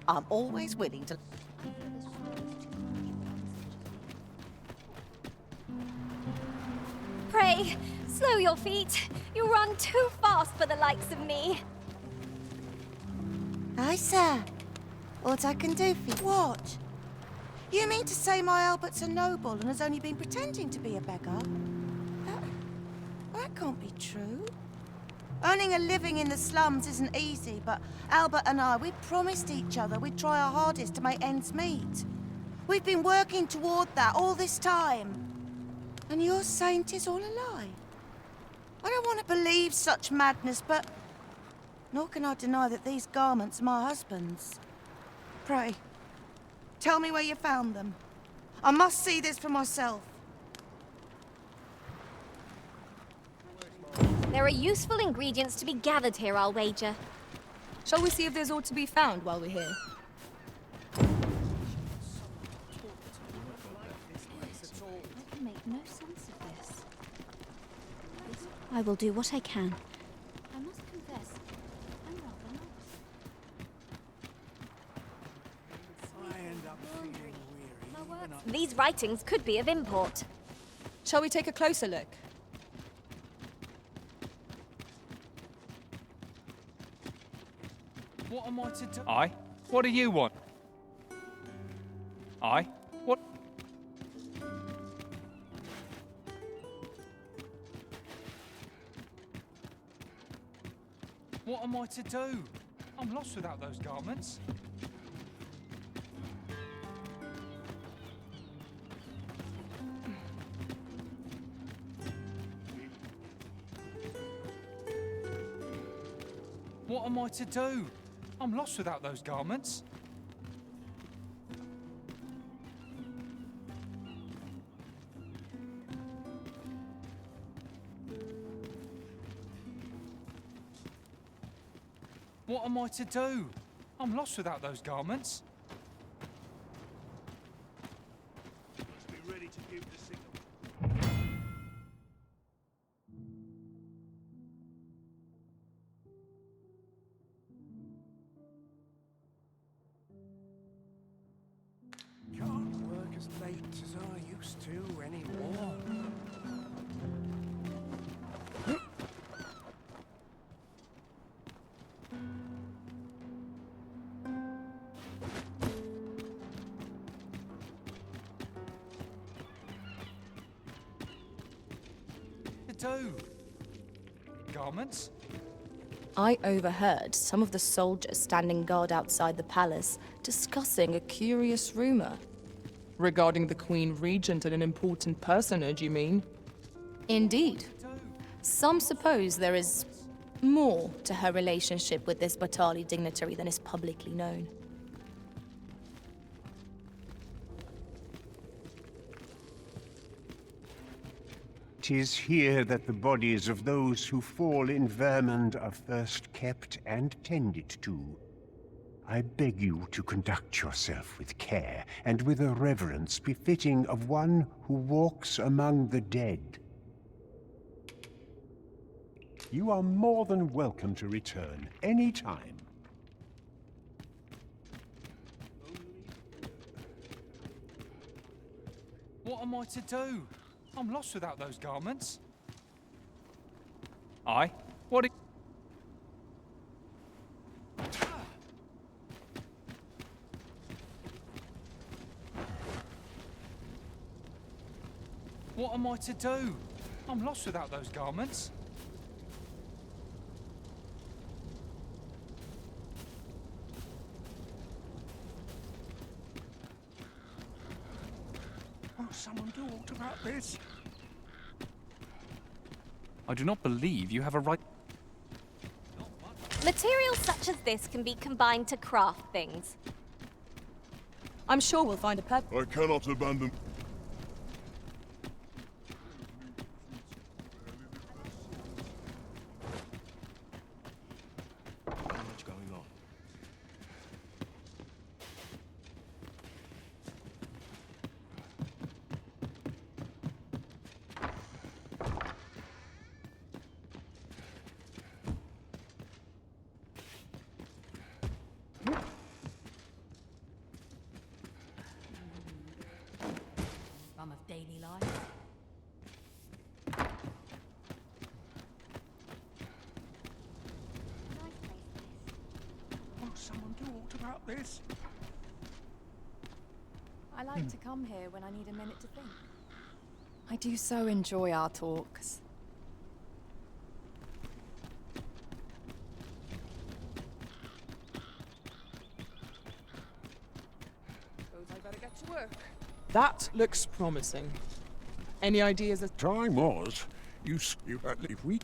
I'm always willing to... Pray, slow your feet. You run too fast for the likes of me. Aye, sir. What I can do for you? What? You mean to say my Albert's a noble and has only been pretending to be a beggar? That can't be true. Earning a living in the slums isn't easy, but Albert and I, we promised each other we'd try our hardest to make ends meet. We've been working toward that all this time. And you're saying 'tis all a lie? I don't want to believe such madness, but... nor can I deny that these garments are my husband's. Pray, tell me where you found them. I must see this for myself. There are useful ingredients to be gathered here, I'll wager. Shall we see if there's aught to be found while we're here? I can make no sense of this. I will do what I can. I must confess, I'm rather lost. These writings could be of import. Shall we take a closer look? What am I to do? Aye? What do you want? Aye? What? What am I to do? I'm lost without those garments. What am I to do? I'm lost without those garments. What am I to do? I'm lost without those garments. Must be ready to give the signal. Can't work as late as I used to anymore. Do? Garments? I overheard some of the soldiers standing guard outside the palace discussing a curious rumor. Regarding the Queen Regent and an important personage, you mean? Indeed. Some suppose there is more to her relationship with this Batali dignitary than is publicly known. "'Tis here that the bodies of those who fall in Vermund are first kept and tended to. I beg you to conduct yourself with care and with a reverence befitting of one who walks among the dead. You are more than welcome to return any time." What am I to do? I'm lost without those garments. Aye? What do What am I to do? I'm lost without those garments. Won't someone do aught about this? I do not believe you have a right... Materials such as this can be combined to craft things. I'm sure we'll find a purpose. I cannot abandon. What's going on? hum of daily life. Won't someone talk about this? I like to come here when I need a minute to think. I do so enjoy our talks. Suppose I better get to work. That looks promising. Any ideas as Time was, you if we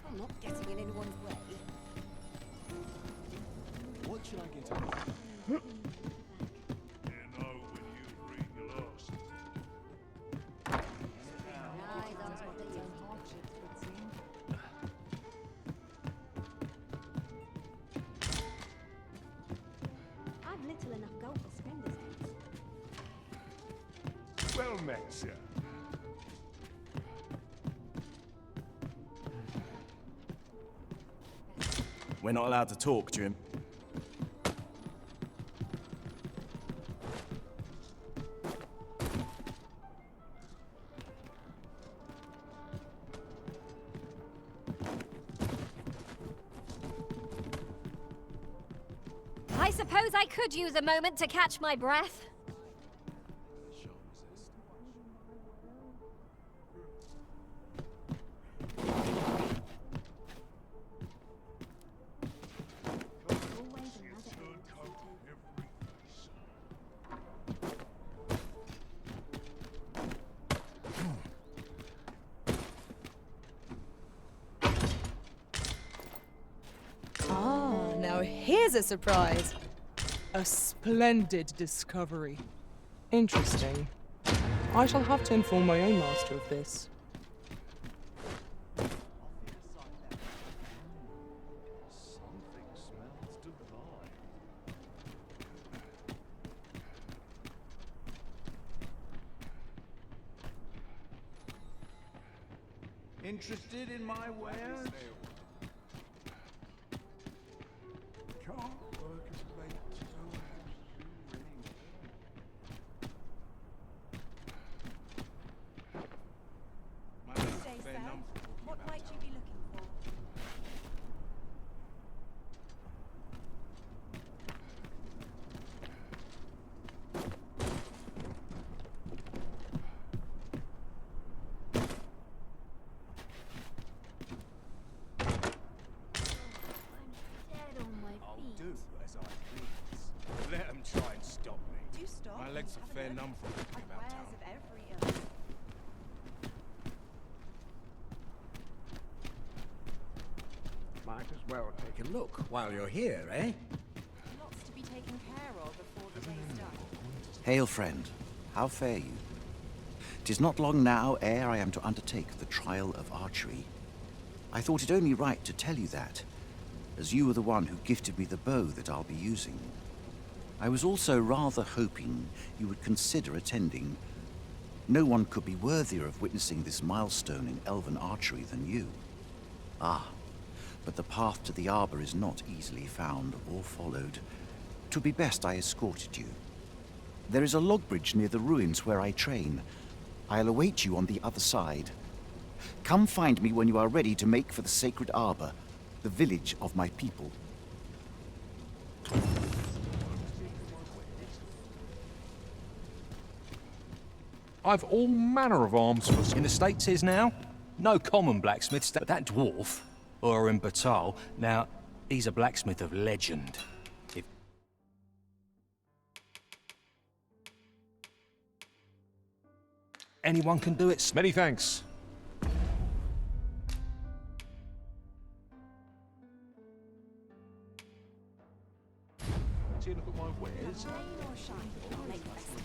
I'm not getting in anyone's way. What should I get up? you know when you read the last. I've little enough gold to spend this days. Well met, sir. We're not allowed to talk, Jim. I suppose I could use a moment to catch my breath. Ah, now here's a surprise. A splendid discovery. Interesting. I shall have to inform my own master of this. Something smells divine. Interested in my wares? Can't work as late as What might you be looking for? Dead on my I'll feet. do as I please. Let them try and stop me. Do stop. My legs are fair numb for walking about Wares town. of every ilk. Might as well take a look while you're here, eh? Lots to be taken care of before the day's done. Hail, friend. How fare you? 'Tis not long now ere I am to undertake the trial of archery. I thought it only right to tell you that, as you were the one who gifted me the bow that I'll be using. I was also rather hoping you would consider attending. No one could be worthier of witnessing this milestone in elven archery than you. Ah, but the path to the arbor is not easily found or followed. 'Twould be best I escorted you. There is a log bridge near the ruins where I train. I'll await you on the other side. Come find me when you are ready to make for the sacred arbor, the village of my people. I've all manner of arms for In the States is now? No common blacksmiths, but that dwarf, or in Batal, now, he's a blacksmith of legend. If anyone can do it, Many thanks. See a look at my wares. Rain or shine, I'll make the best of it.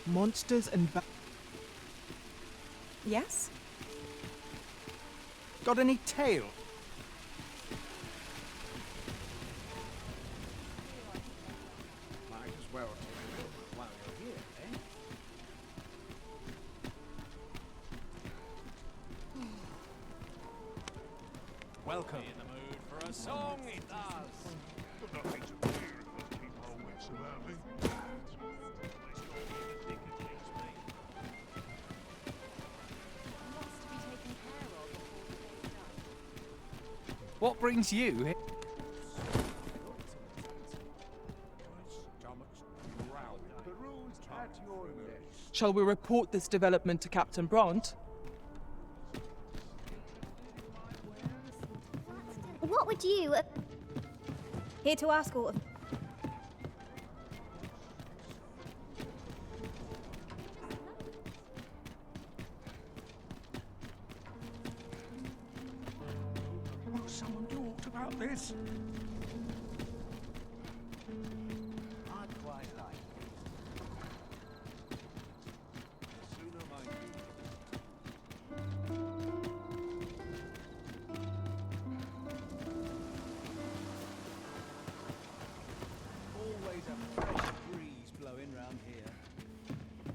Monsters and Yes? Got any tail? Might as well take a look while you're here, eh? Welcome. In the mood for a song, it does. Got nothing to fear if I keep my wits about me. It's not even thick against me. Lots to be taken care of before the day's done. What brings you here? Stomach's growling. The rules at your neck. Shall we report this development to Captain Brant? What would you... Here to ask all of... Will someone talk about this? I'd quite like the sooner my always a fresh breeze blowing round here.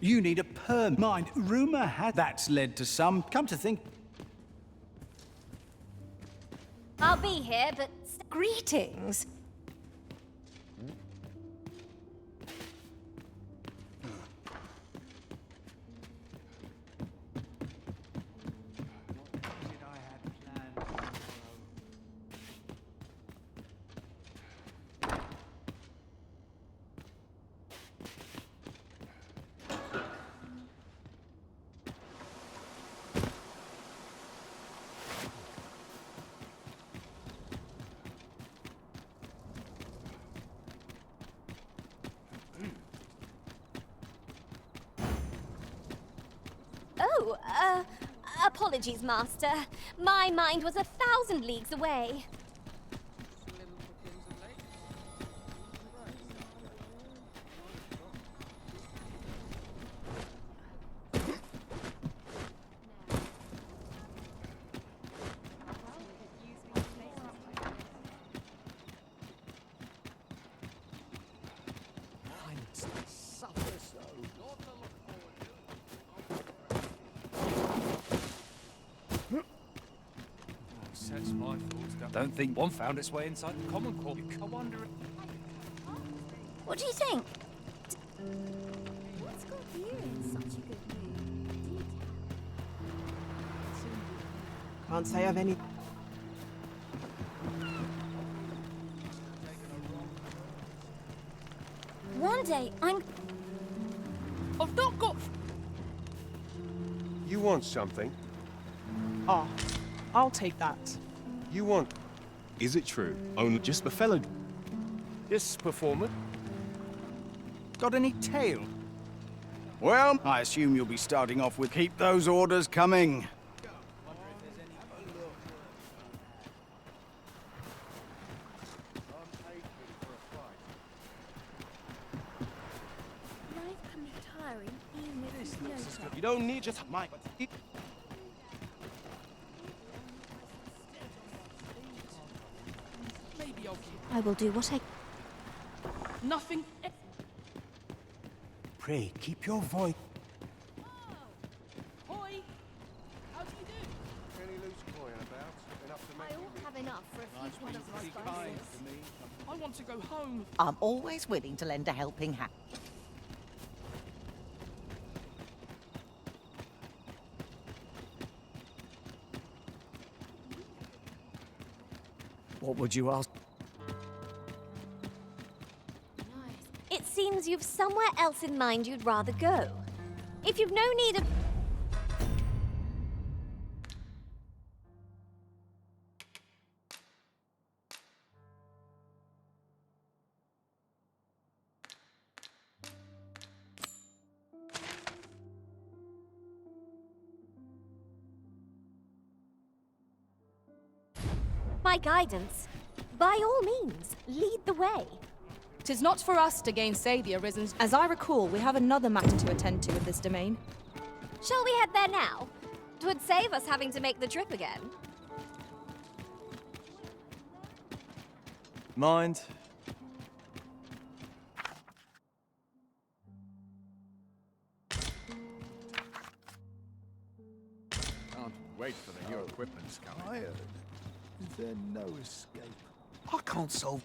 You need a perm. Mind, rumor has that's led to some. Come to think, I'll be here, but... Greetings. Did I had planned tomorrow? Oh, apologies, Master. My mind was 1,000 leagues away. Sets my thoughts down. Don't think one found its way inside the common core. I wonder if... What do you think? What's got you in such a good mood? Can't say I've any... One day, I've not got... You want something? Ah, I'll take that. You want... Is it true? Only just the fellow. this performance. Got any tail? Well, I assume you'll be starting off with keep those orders coming. life can be tiring, even if it's no time. You don't need just my. Maybe I'll keep... I will do what I... Nothing... Pray, keep your voice. Hoi! How do you do? Any loose coin about? Enough to I ought to have enough for a few months of Be spices. kind to me. I want to go home. I'm always willing to lend a helping hand. What would you ask? It seems you've somewhere else in mind you'd rather go. If you've no need of... my guidance, by all means, lead the way. 'Tis not for us to gainsay the arisen... As I recall, we have another matter to attend to with this domain. Shall we head there now? 'Twould save us having to make the trip again. Mind? Can't wait for the new equipment's coming. there no escape? I can't solve...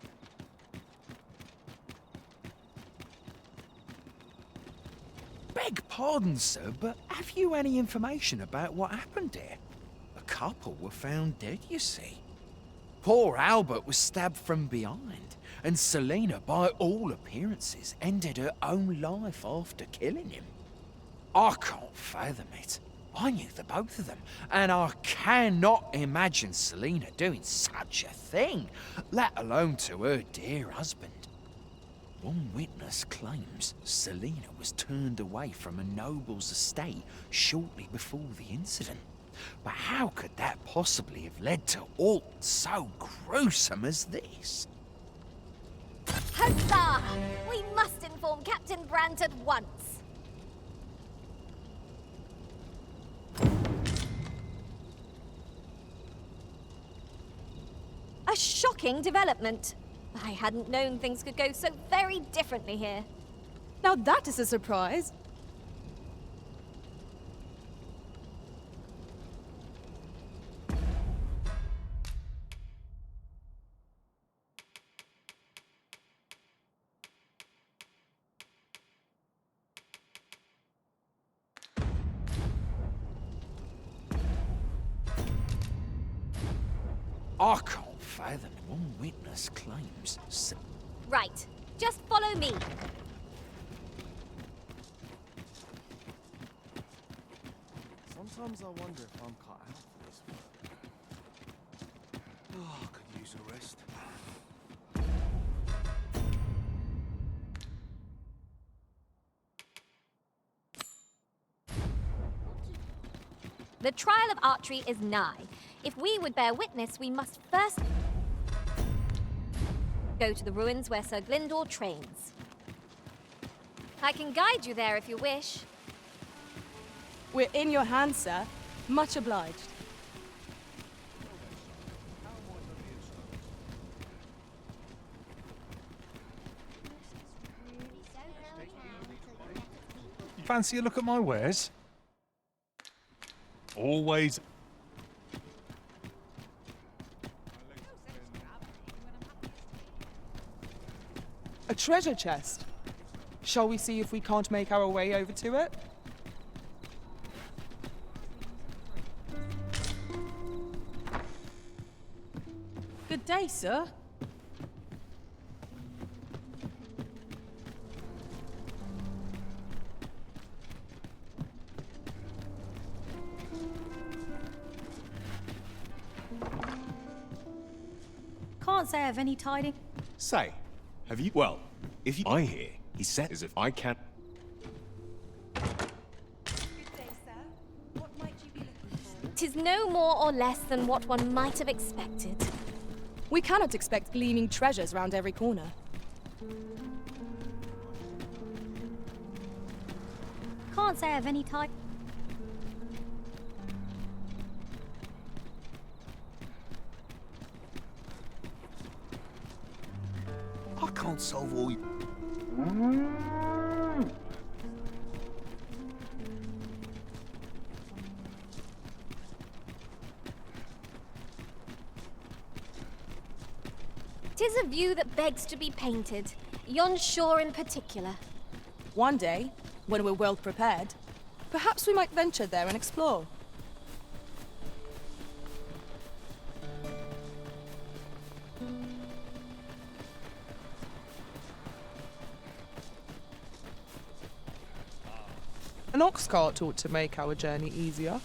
Beg pardon, sir, but have you any information about what happened there? A couple were found dead, you see. Poor Albert was stabbed from behind, and Selena, by all appearances, ended her own life after killing him. I can't fathom it. I knew the both of them, and I cannot imagine Selena doing such a thing, let alone to her dear husband. One witness claims Selena was turned away from a noble's estate shortly before the incident. But how could that possibly have led to aught so gruesome as this? Huzzah! We must inform Captain Brandt at once. A shocking development. I hadn't known things could go so very differently here. Now that is a surprise. I can't fathom one witness claims. Right, just follow me. Sometimes I wonder if I'm cut out for this work. Oh, I could use a rest. The trial of archery is nigh. If we would bear witness, we must first go to the ruins where Sir Glyndor trains. I can guide you there if you wish. We're in your hands, sir. Much obliged. Fancy a look at my wares? Always. A treasure chest. Shall we see if we can't make our way over to it? Good day, sir. Can't say I've any tidings. Say, have you... Well, if you... I hear, he said as if I can't... Good day, sir. What might you be looking for? 'Tis no more or less than what one might have expected. We cannot expect gleaming treasures round every corner. Can't say I've any tidings. I can't solve all you... Tis a view that begs to be painted, yon shore in particular. One day, when we're well prepared, perhaps we might venture there and explore. An ox cart ought to make our journey easier.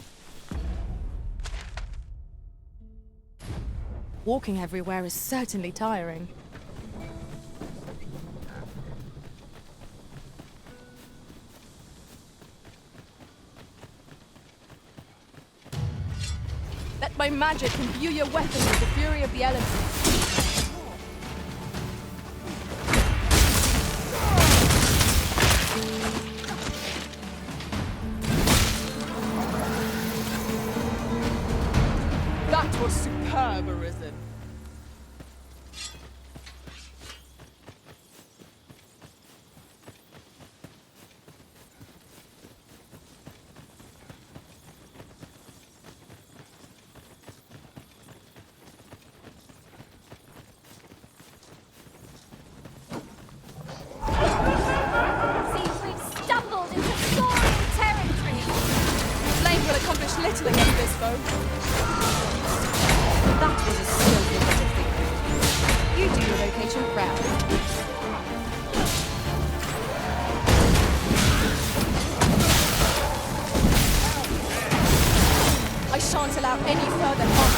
Walking everywhere is certainly tiring. Let my magic imbue your weapon with the fury of the elements. That was superb, Arisen. Not little against this foe. That was a skillful bit of thinking. You do your vocation proud. I shan't allow any further harm.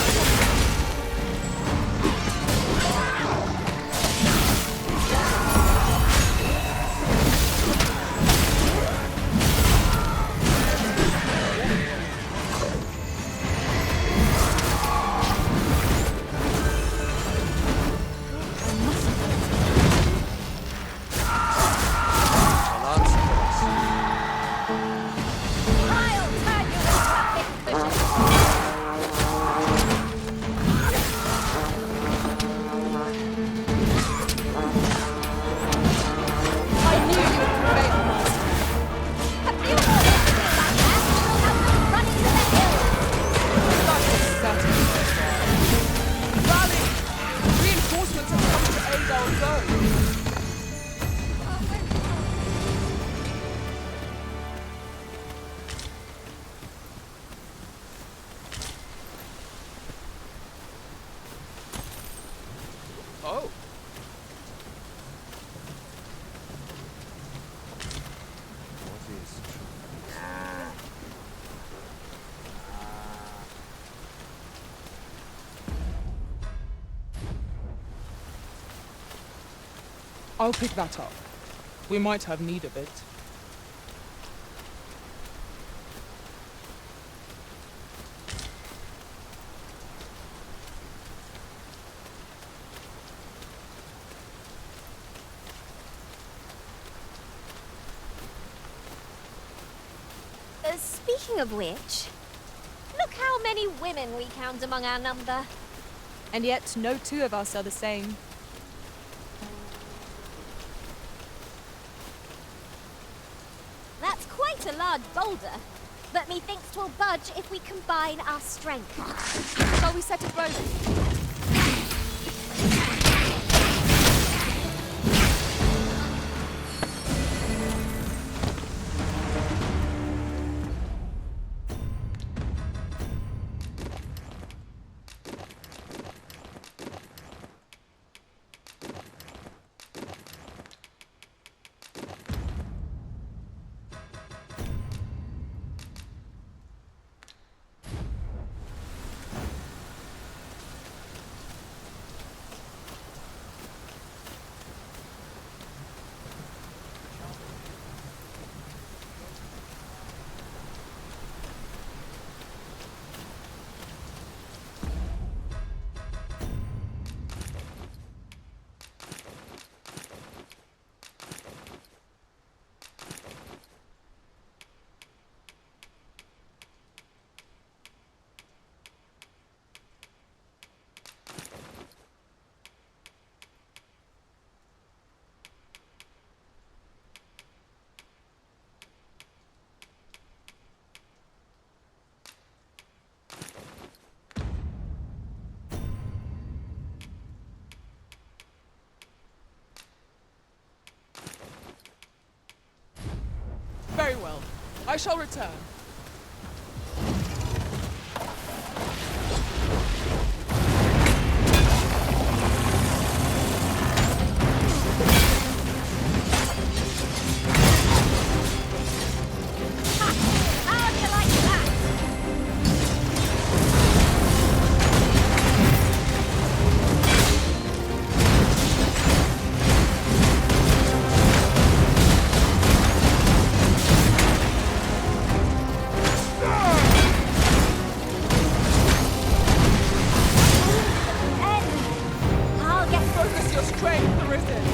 Oh. What is I'll pick that up. We might have need of it. Speaking of which, look how many women we count among our number. And yet, no two of us are the same. That's quite a large boulder, but methinks 'twill budge if we combine our strength. Shall we set it rolling? Very well. I shall return. How do you like that? Focus your strength, Risen.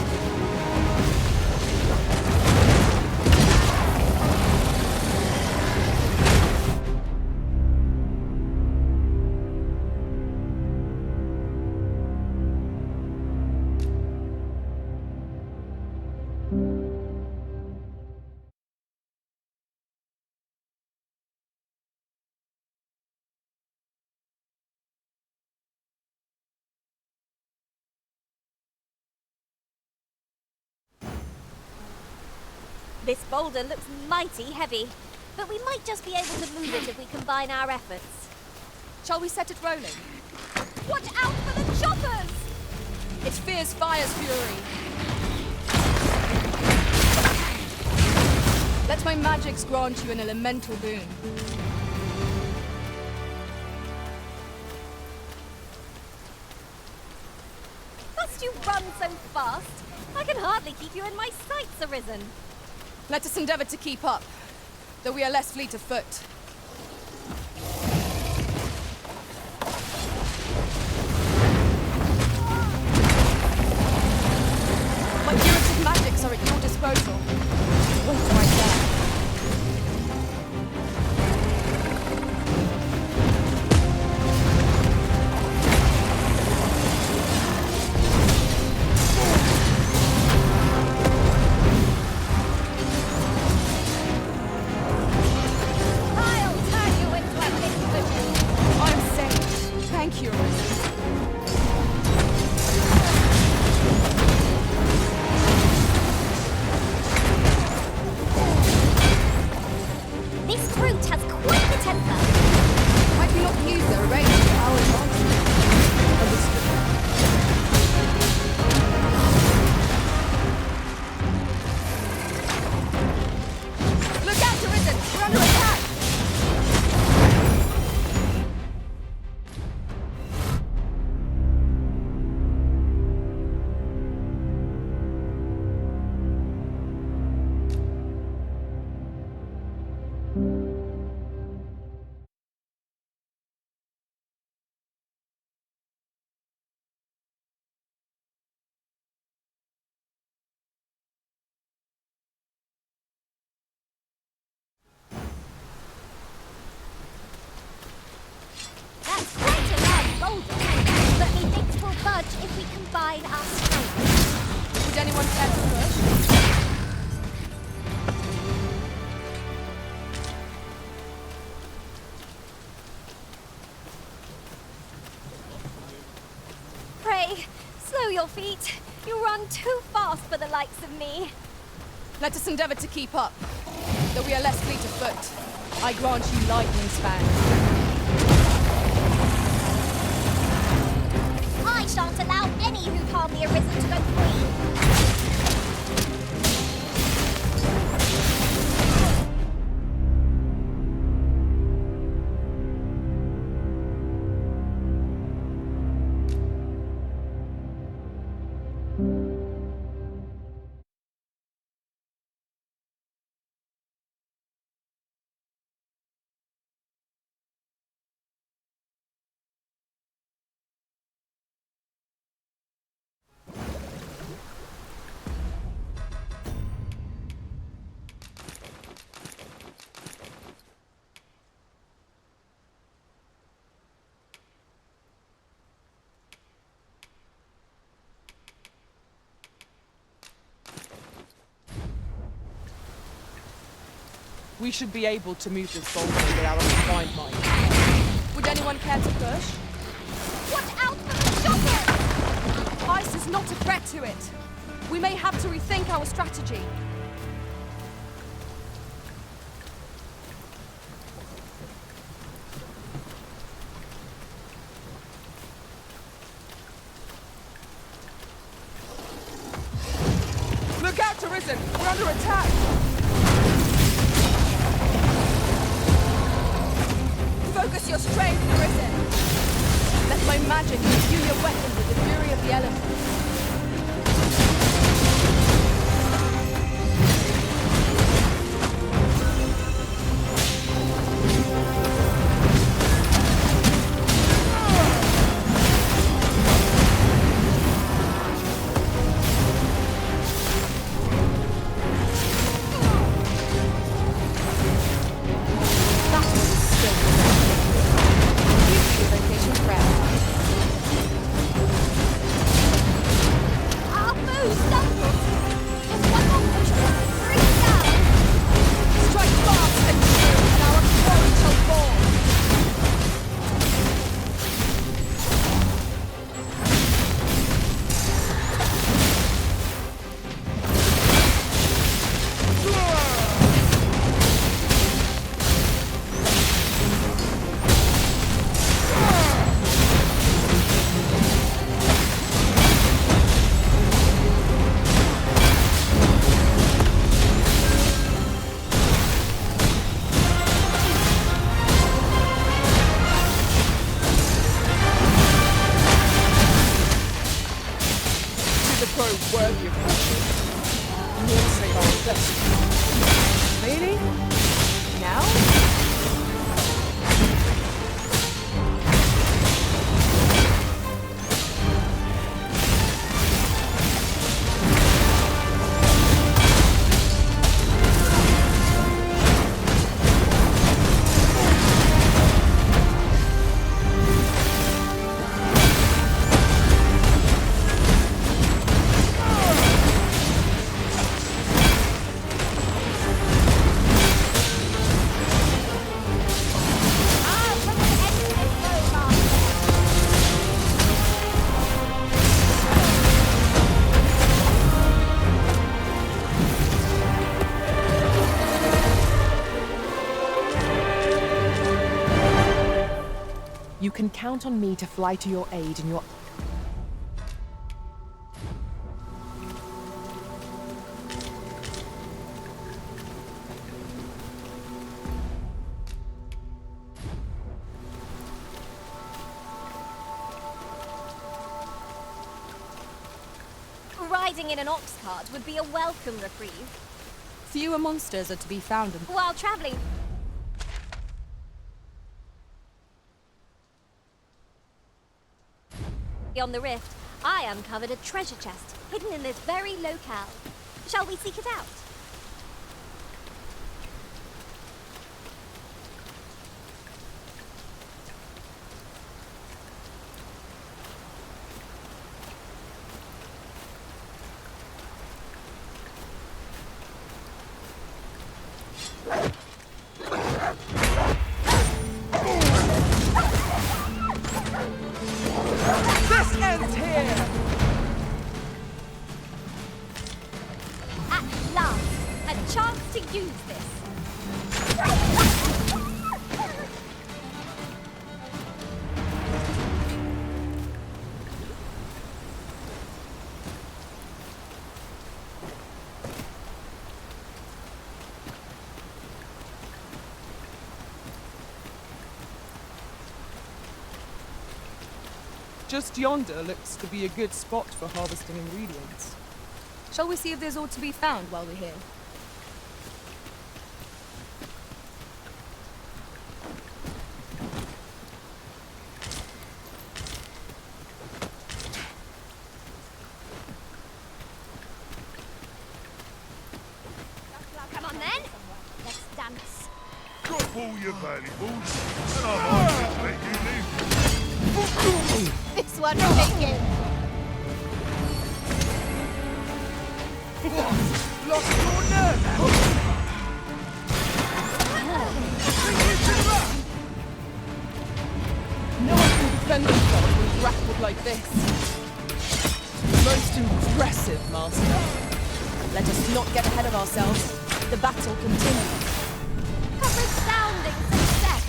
This boulder looks mighty heavy. but we might just be able to move it if we combine our efforts. Shall we set it rolling? Watch out for the choppers! It fears fire's fury. Let my magics grant you an elemental boon. Must you run so fast? I can hardly keep you in my sights, Arisen. Let us endeavor to keep up, though we are less fleet of foot. My curative magics are at your disposal. Wait right there. I'll turn you into a big vision. I'm safe. Thank you, Arisen. This brute has quite the temper. I cannot use their range to our advantage. Understood. Look out, Arisen! We're under attack! That's quite a large boulder, but methinks we'll budge if we combine our strength. Would anyone care to push? Pray, slow your feet. You run too fast for the likes of me. Let us endeavor to keep up, though we are less fleet of foot. I grant you lightning span. I shan't allow any who've harmed the Arisen to go free. We should be able to move this boulder with our combined might. Would anyone care to push? Watch out for the choppers! Ice is not a threat to it. We may have to rethink our strategy. Look out, Arisen! We're under attack! Focus your strength, Arisen! Let my magic imbue your weapon with the fury of the elements. Vacation ground. so worthy of worship. I'm here to save our destiny. Really? Now? You can count on me to fly to your aid in your... Riding in an ox cart would be a welcome reprieve. Fewer monsters are to be found in... While travelling... on the rift, I uncovered a treasure chest hidden in this very locale. Shall we seek it out? Just yonder looks to be a good spot for harvesting ingredients. Shall we see if there's aught to be found while we're here? Come on then, let's dance. Drop all your valuables, and I might just let you live. This one will make it. Lost your nerve! No one can defend themselves when grappled like this. Most impressive, Master. Let us not get ahead of ourselves. The battle continues. A resounding success.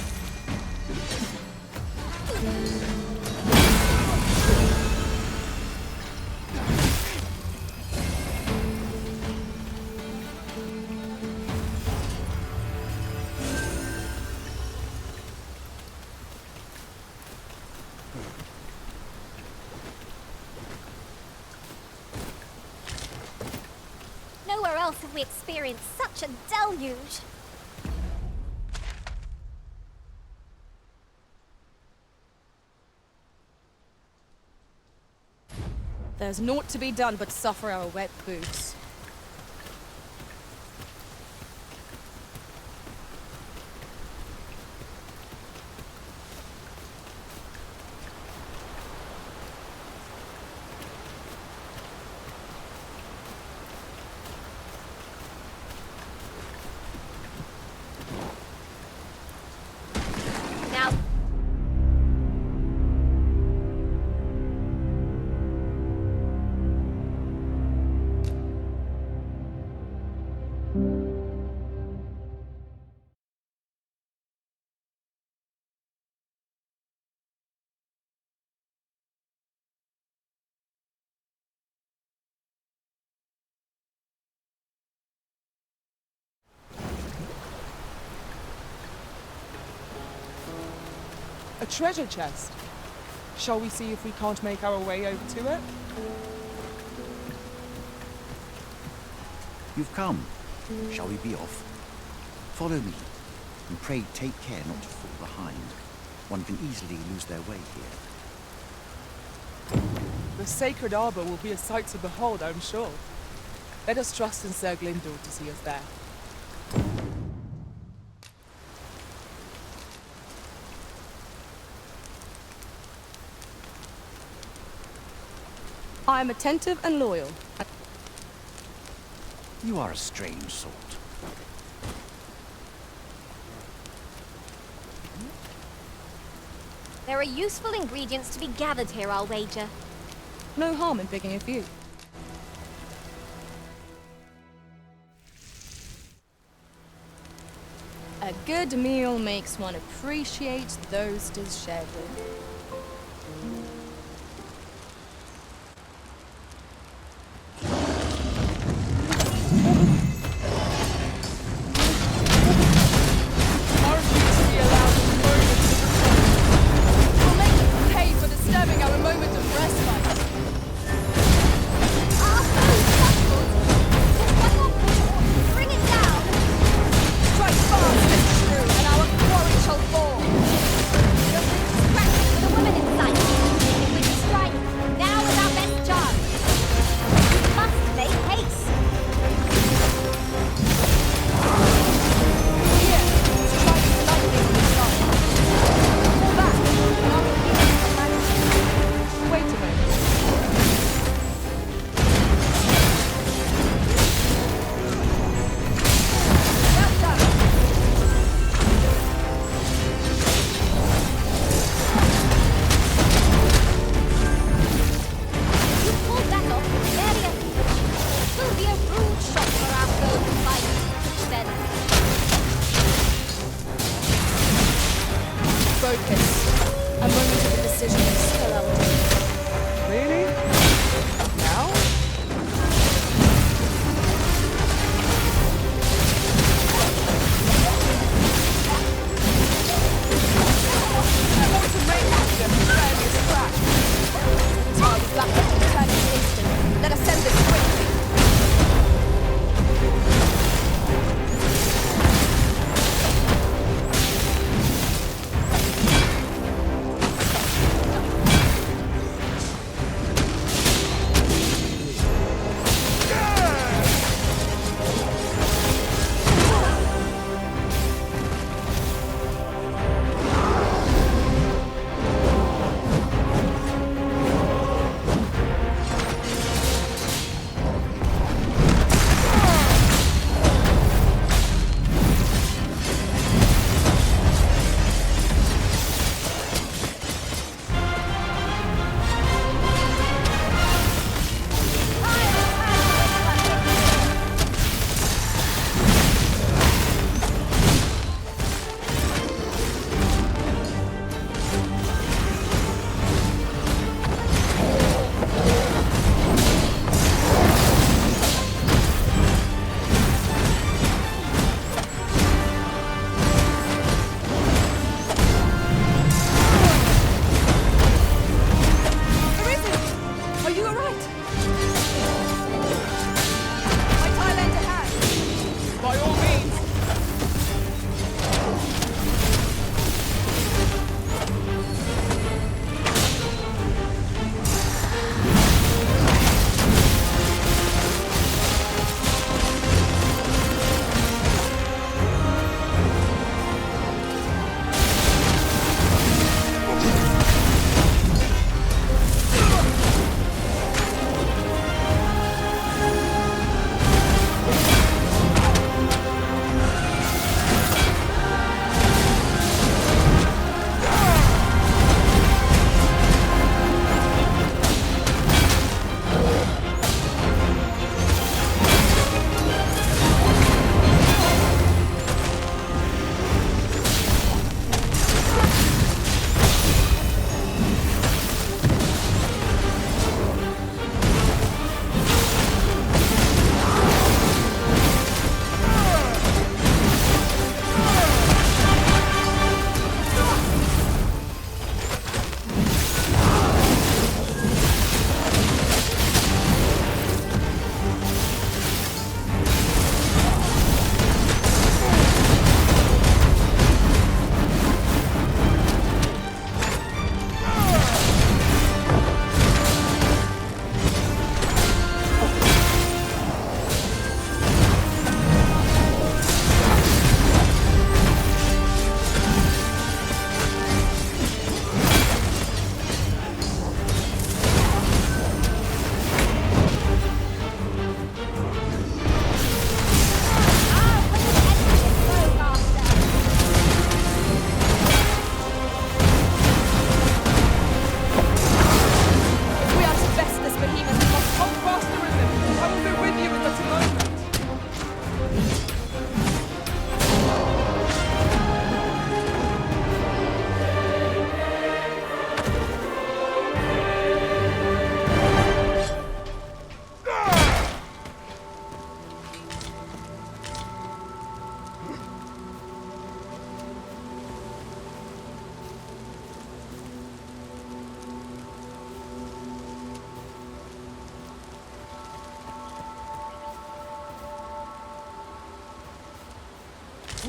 Nowhere else have we experienced such a deluge. There's naught to be done but suffer our wet boots. Now, A treasure chest. Shall we see if we can't make our way over to it? You've come. Shall we be off? Follow me, and pray take care not to fall behind. One can easily lose their way here. The sacred arbor will be a sight to behold, I'm sure. Let us trust in Sir Glyndor to see us there. I am attentive and loyal. You are a strange sort. There are useful ingredients to be gathered here, I'll wager. No harm in picking a few. A good meal makes one appreciate those 'tis shared with. Strike fast and true, and our quarry shall fall. You'll be distracted with a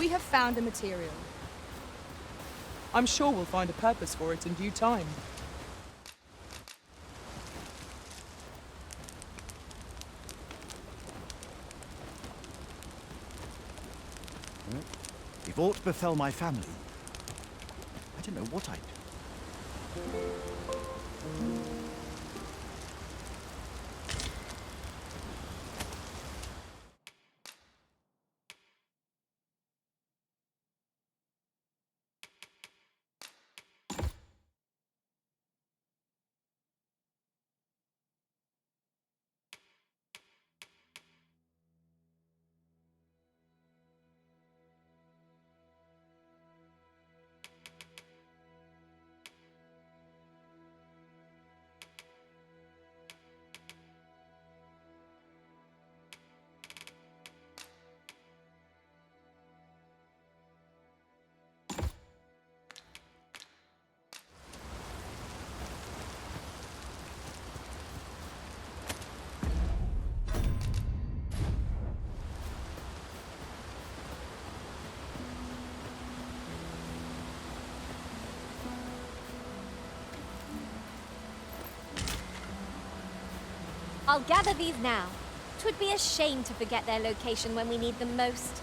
We have found a material. I'm sure we'll find a purpose for it in due time. If aught befell my family, I don't know what I'd do. I'll gather these now. 'Twould be a shame to forget their location when we need them most.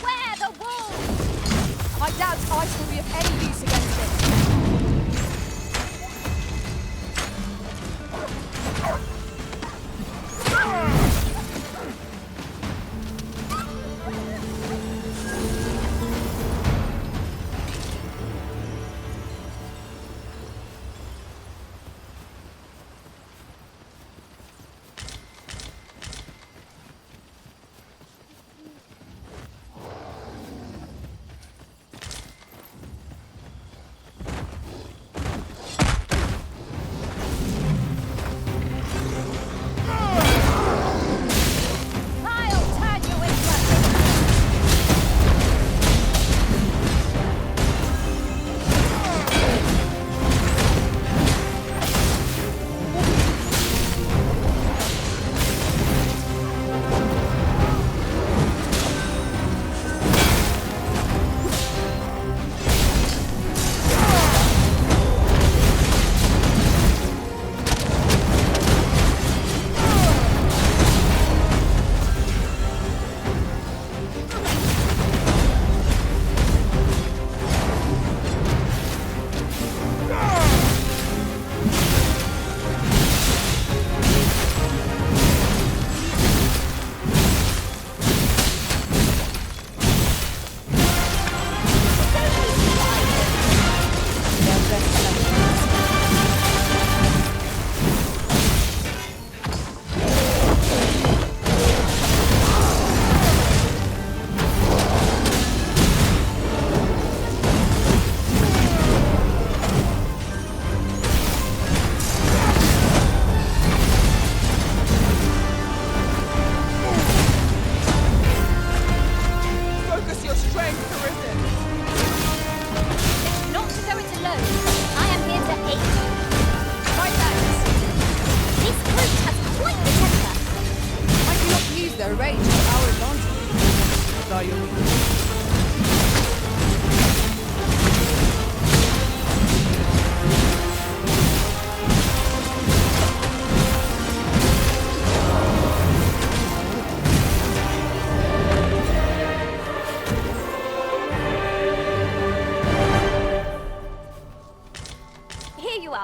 Where the wolves? I doubt ice will be of any use against it.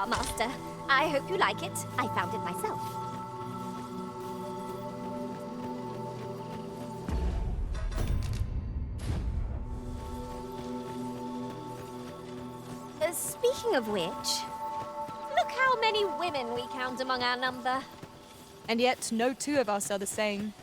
Master. I hope you like it. I found it myself. Speaking of which, look how many women we count among our number. And yet, no two of us are the same.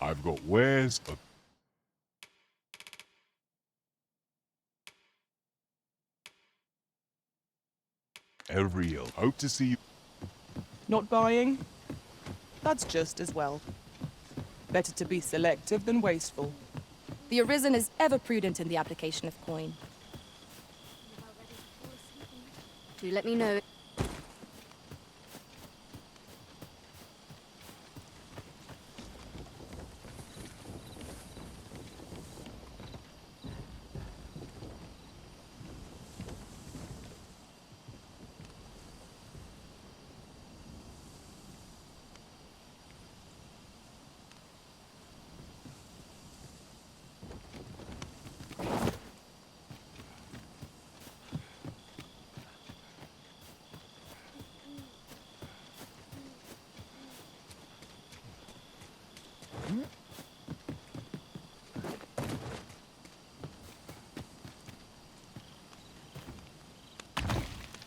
I've got wares of... every ill. Hope to see you. Not buying? That's just as well. Better to be selective than wasteful. The Arisen is ever prudent in the application of coin. Do let me know.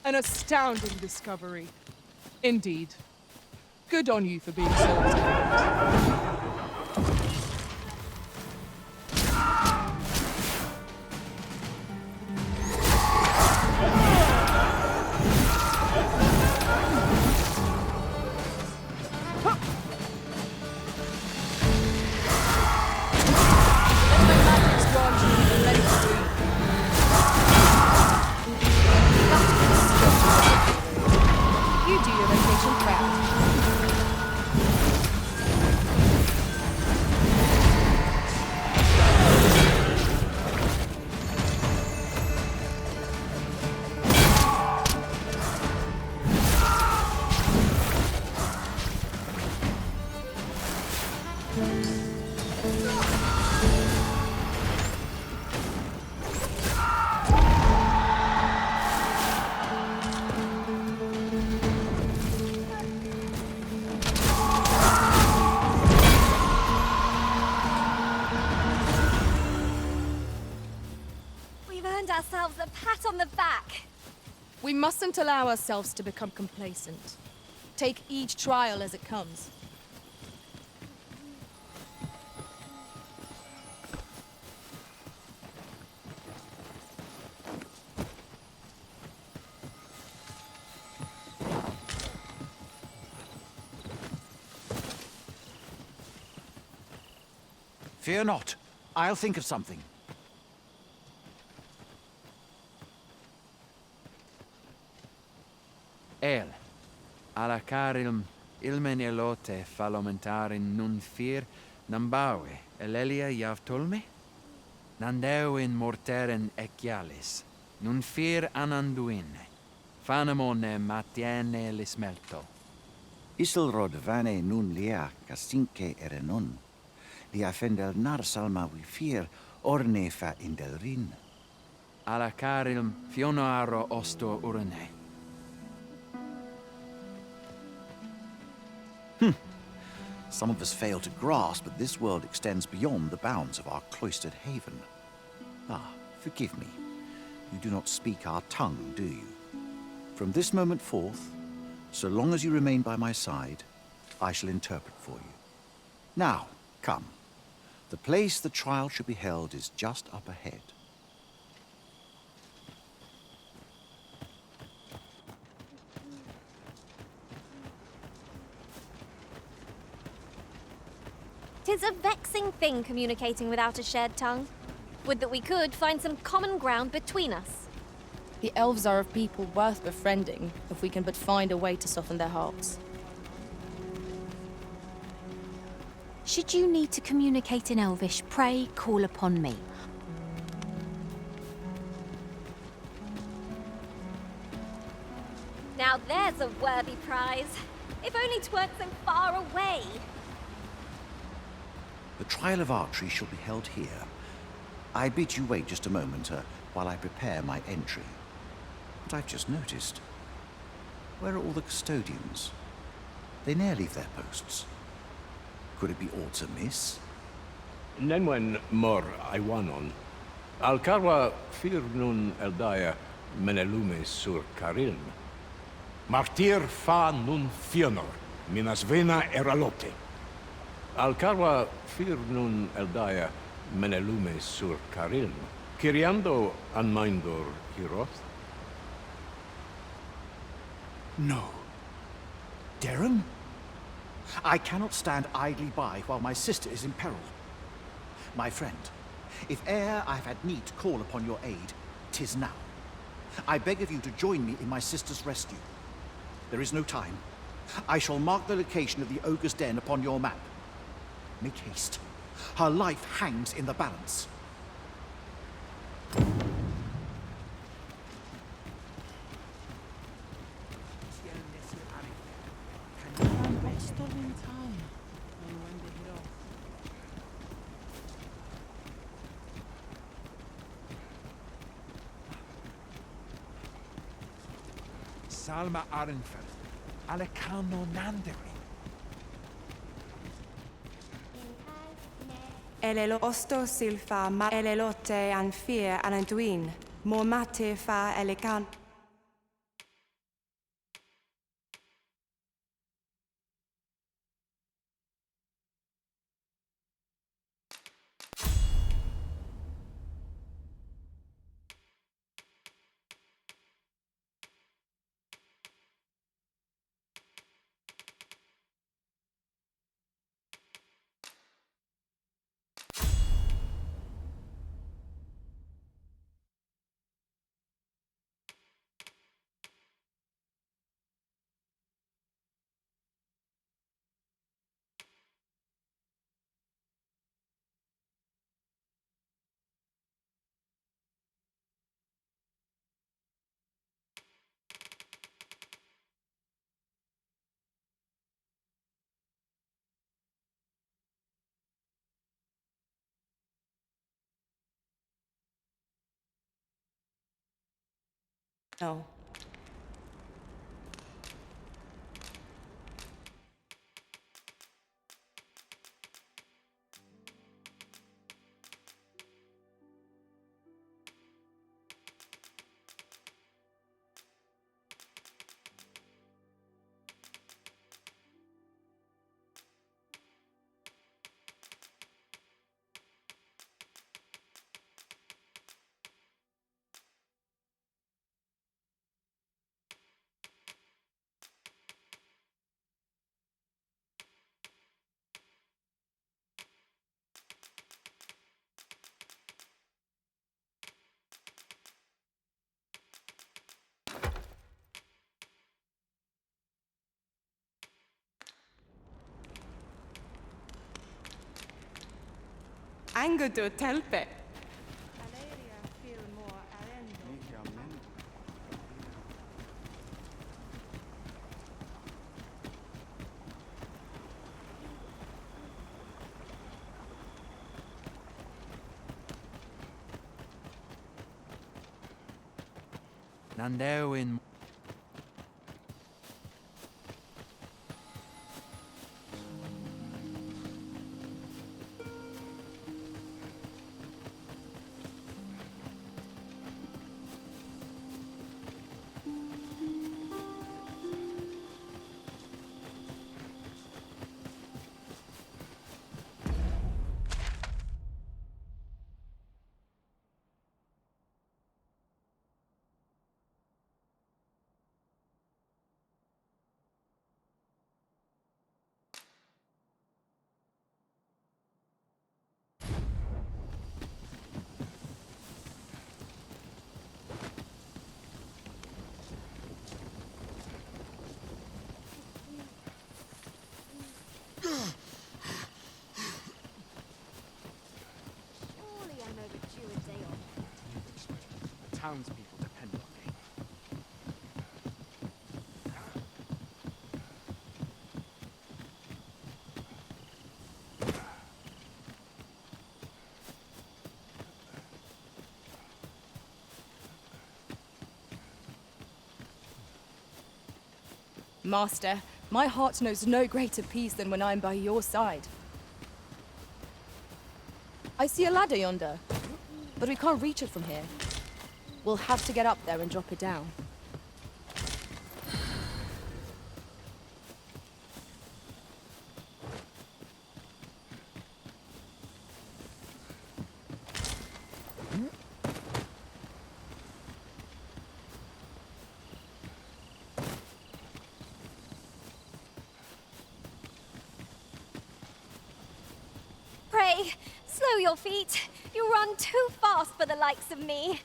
An astounding discovery. Indeed. Good on you for being so determined. Ourselves a pat on the back. We mustn't allow ourselves to become complacent. Take each trial as it comes. Fear not. I'll think of something. El, ala carilm, ilmen elote falomentarin nun fir, nambawe, elelia javtolme? Nandeuin morteren ecialis, nun fir ananduine, fanamone matiene lismelto. Isilrod vane nun lia casinque erenon, lia fendel nar salma wifir orne fa indelrin. Ala carilm, fionoaro osto urne. Some of us fail to grasp that this world extends beyond the bounds of our cloistered haven. Ah, forgive me. You do not speak our tongue, do you? From this moment forth, so long as you remain by my side, I shall interpret for you. Now, come. The place the trial should be held is just up ahead. Tis a vexing thing communicating without a shared tongue. Would that we could find some common ground between us. The elves are a people worth befriending, if we can but find a way to soften their hearts. Should you need to communicate in Elvish, pray call upon me. Now there's a worthy prize. If only 'tweren't so far away. The trial of archery shall be held here. I bid you wait just a moment while I prepare my entry. But I've just noticed. Where are all the custodians? They ne'er leave their posts. Could it be aught amiss? Nenwen mor Iwanon. Alcarwa fir nun eldaya menelume sur carilm. Martir fa nun fionor, minas vena eralote. Alcarwa firnun eldaya menelume sur carilm. Kiriando anmindor hiroth. No. Darren? I cannot stand idly by while my sister is in peril. My friend, if e'er I have had need to call upon your aid, 'tis now. I beg of you to join me in my sister's rescue. There is no time. I shall mark the location of the ogre's den upon your map. Make haste. Her life hangs in the balance. Salma Arenfeld, Alecano Nanderi. Elelo osto silfa ma elelote anfir ananduin, mormate fa elegan. No. Angudu telpe. Nandeo in. Townspeople depend on me. Master, my heart knows no greater peace than when I am by your side. I see a ladder yonder, but we can't reach it from here. We'll have to get up there and drop it down. way. Slow your feet. You run too fast for the likes of me.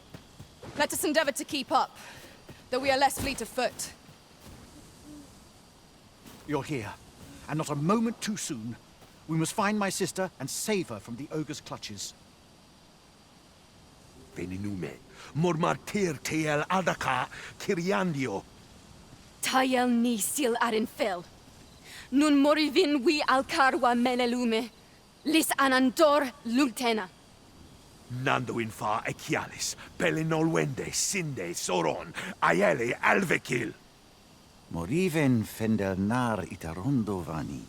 Let us endeavor to keep up, though we are less fleet of foot. You're here, and not a moment too soon. We must find my sister and save her from the ogre's clutches. Veninume, mormartir tiel adaka, kiriandio. Tayel ni sil arin fel. Nun morivin wi alcarwa menelume. Lis anandor lultena. Nando in fa echialis, pelinolwende, sinde, soron, aiele alvekil. Moriven fendelnar itarondo vani.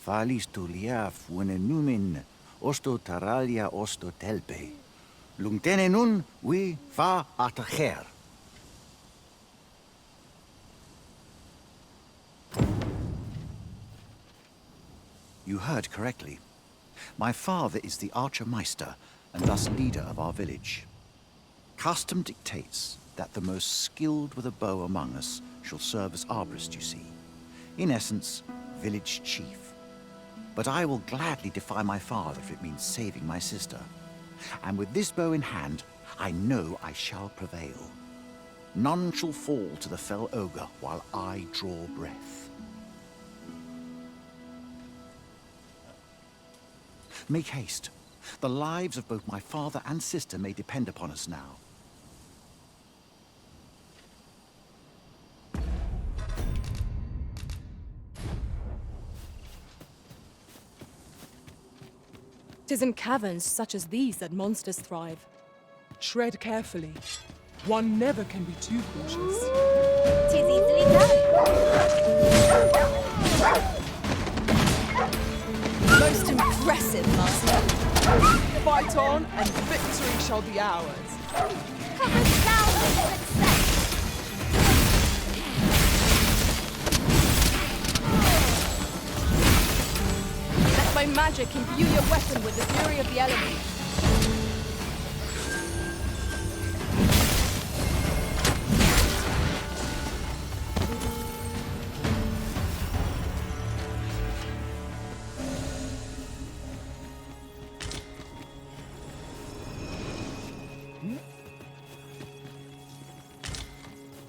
Falis tuliaf numen osto taralia osto telpe. Lungtene nun we fa atacher. You heard correctly. My father is the Archermeister, and thus leader of our village. Custom dictates that the most skilled with a bow among us shall serve as arborist, you see. In essence, village chief. But I will gladly defy my father if it means saving my sister. And with this bow in hand, I know I shall prevail. None shall fall to the fell ogre while I draw breath. Make haste. The lives of both my father and sister may depend upon us now. Tis in caverns such as these that monsters thrive. Tread carefully. One never can be too cautious. Tis easily done. Most impressive, master. Fight on, and victory shall be ours. Covered down with success. Let my magic imbue your weapon with the fury of the elements.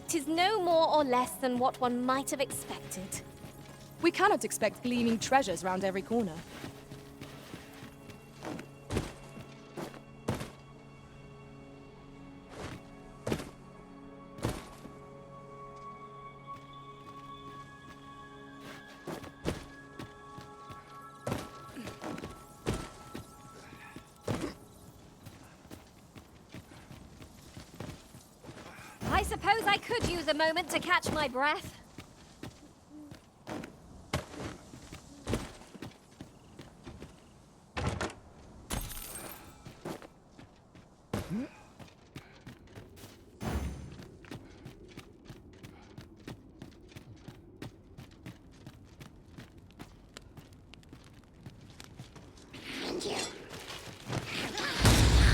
Tis no more or less than what one might have expected. We cannot expect gleaming treasures round every corner. I suppose I could use a moment to catch my breath.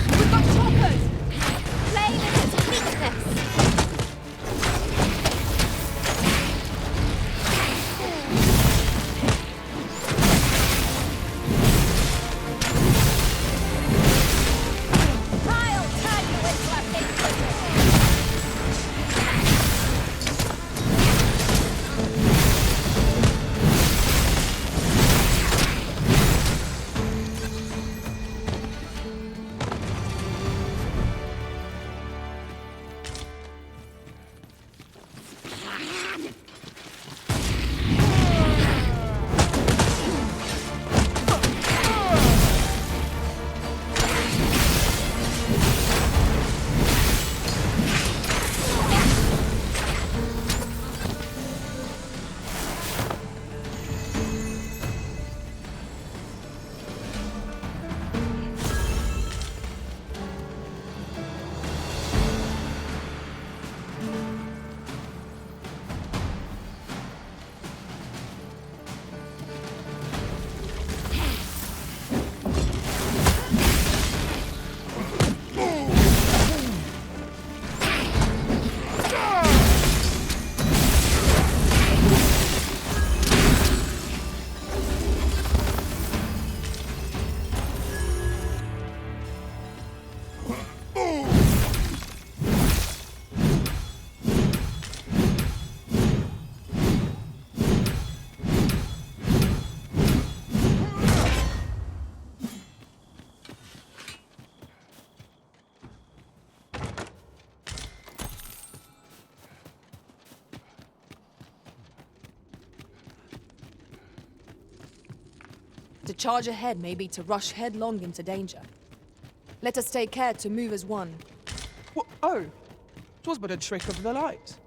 We've got choppers! Flame in its weakness. I'll turn you into a pig. To charge ahead may be to rush headlong into danger. Let us take care to move as one. Oh, 'twas but a trick of the light.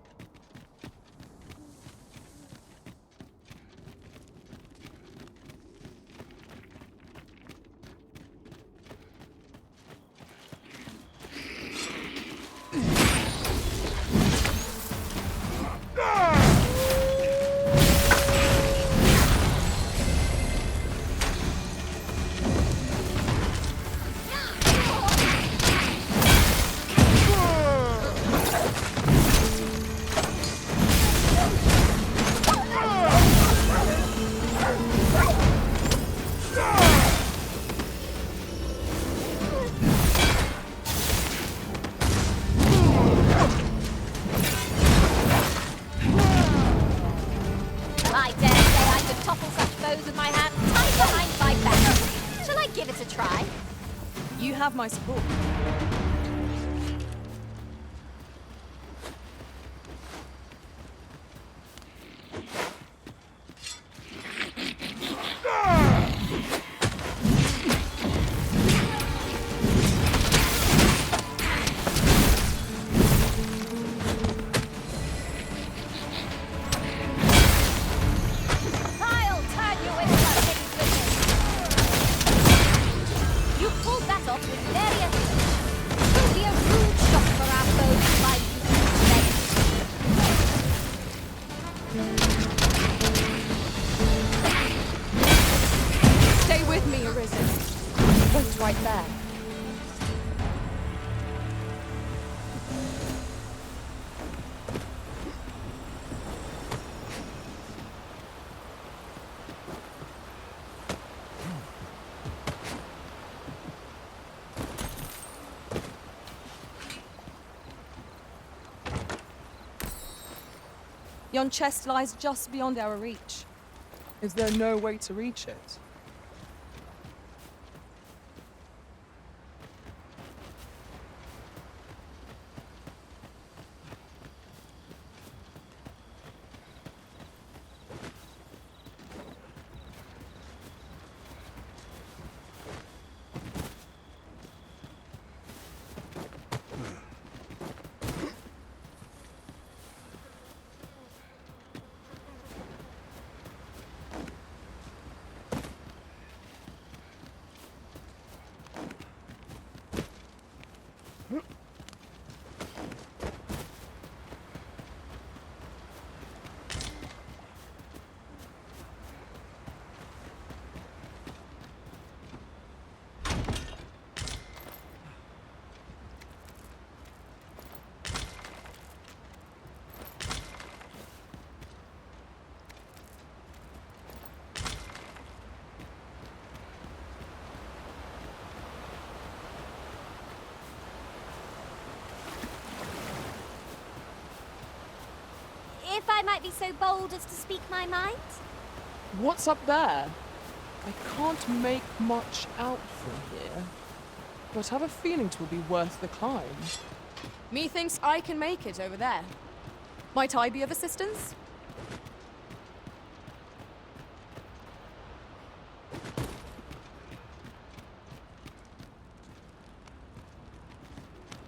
I dare say I could topple such foes with my hand tied behind my back. Shall I give it a try? You have my support. I'll turn you into a hidden witness. You pulled that off with various. Will be a rude shock for our foes to find Stay with me, Arisen. Wait right there. Yon chest lies just beyond our reach. Is there no way to reach it? If I might be so bold as to speak my mind? What's up there? I can't make much out from here, but have a feeling 'twill be worth the climb. Methinks I can make it over there. Might I be of assistance?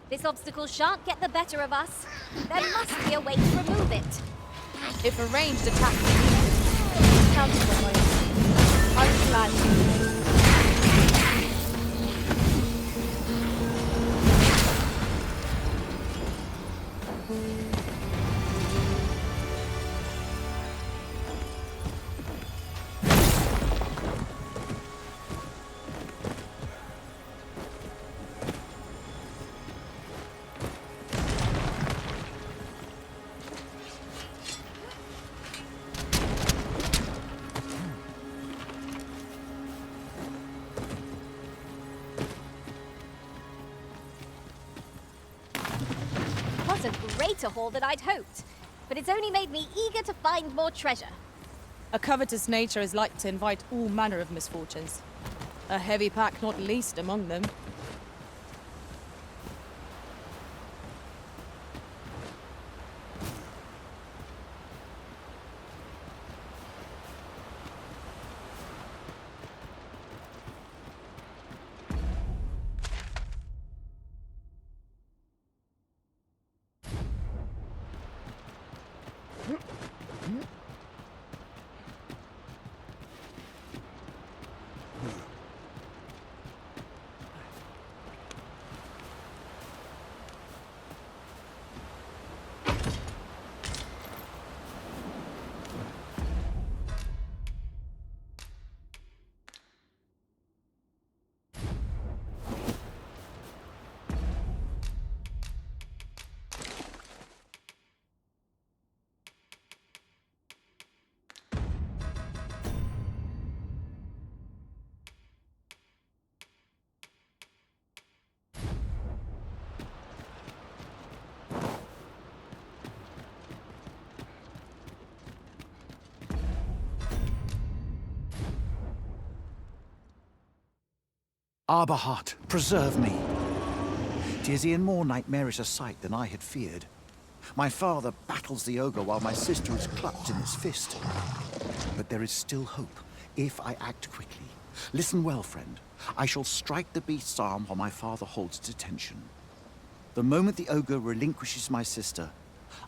This obstacle shan't get the better of us. There must be a way to remove it. If a ranged attack is needed, counter on my own. I'm glad to. What a greater haul than I'd hoped. But it's only made me eager to find more treasure. A covetous nature is like to invite all manner of misfortunes. A heavy pack not least among them. Arborheart, preserve me. 'Tis e'en more nightmarish a sight than I had feared. My father battles the ogre while my sister is clutched in his fist. But there is still hope, if I act quickly. Listen well, friend. I shall strike the beast's arm while my father holds its attention. The moment the ogre relinquishes my sister,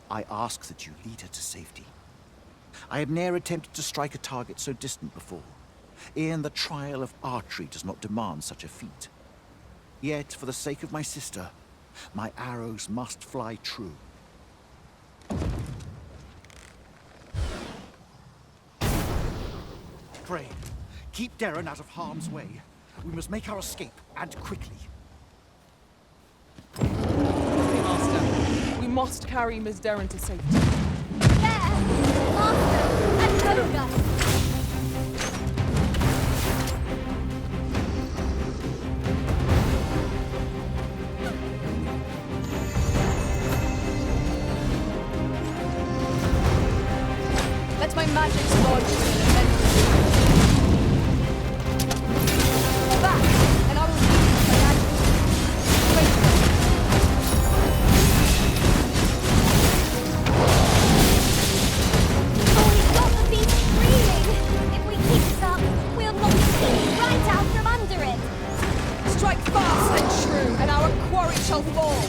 I ask that you lead her to safety. I have ne'er attempted to strike a target so distant before. E'en the trial of archery does not demand such a feat. Yet, for the sake of my sister, my arrows must fly true. Pray, keep Darren out of harm's way. We must make our escape, and quickly. Master, we must carry Miss Darren to safety. There! Master! An ogre! Let my magic lodge in back, and I will lead you to that. Oh, we've got the beast screaming! If we keep this up, we'll knock the beast right out from under it! Strike fast and true, and our quarry shall fall.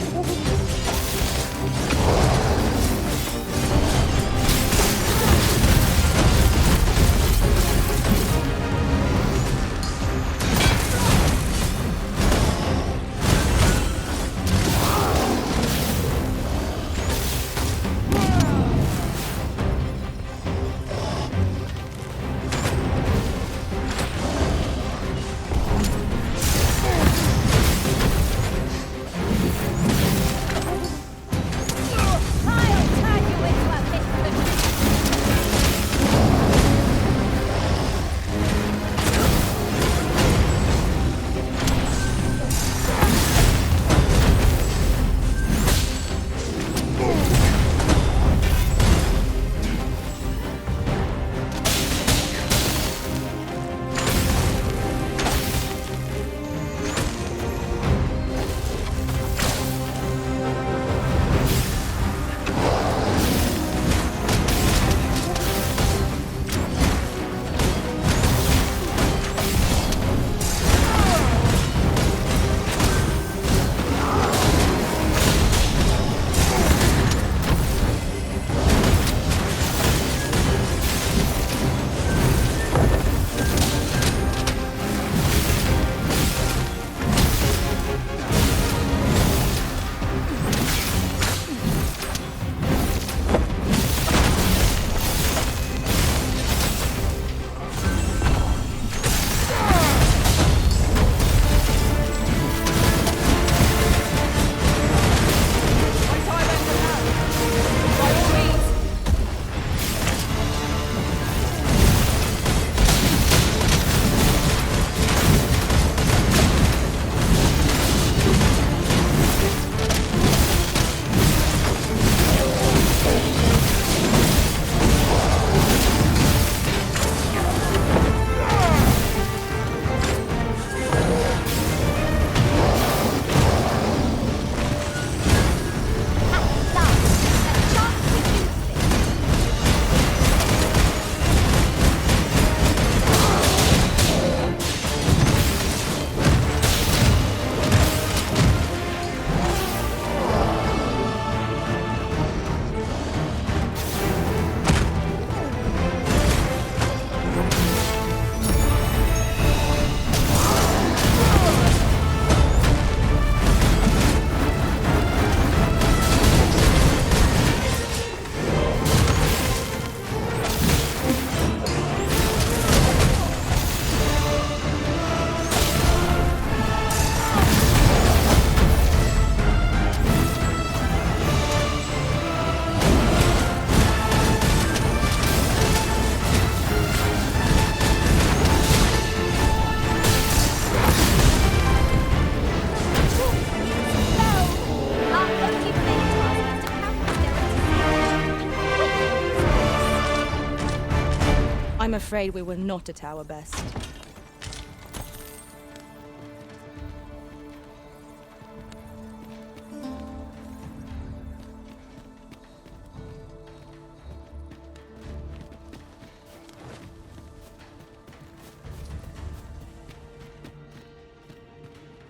I'm afraid we were not at our best.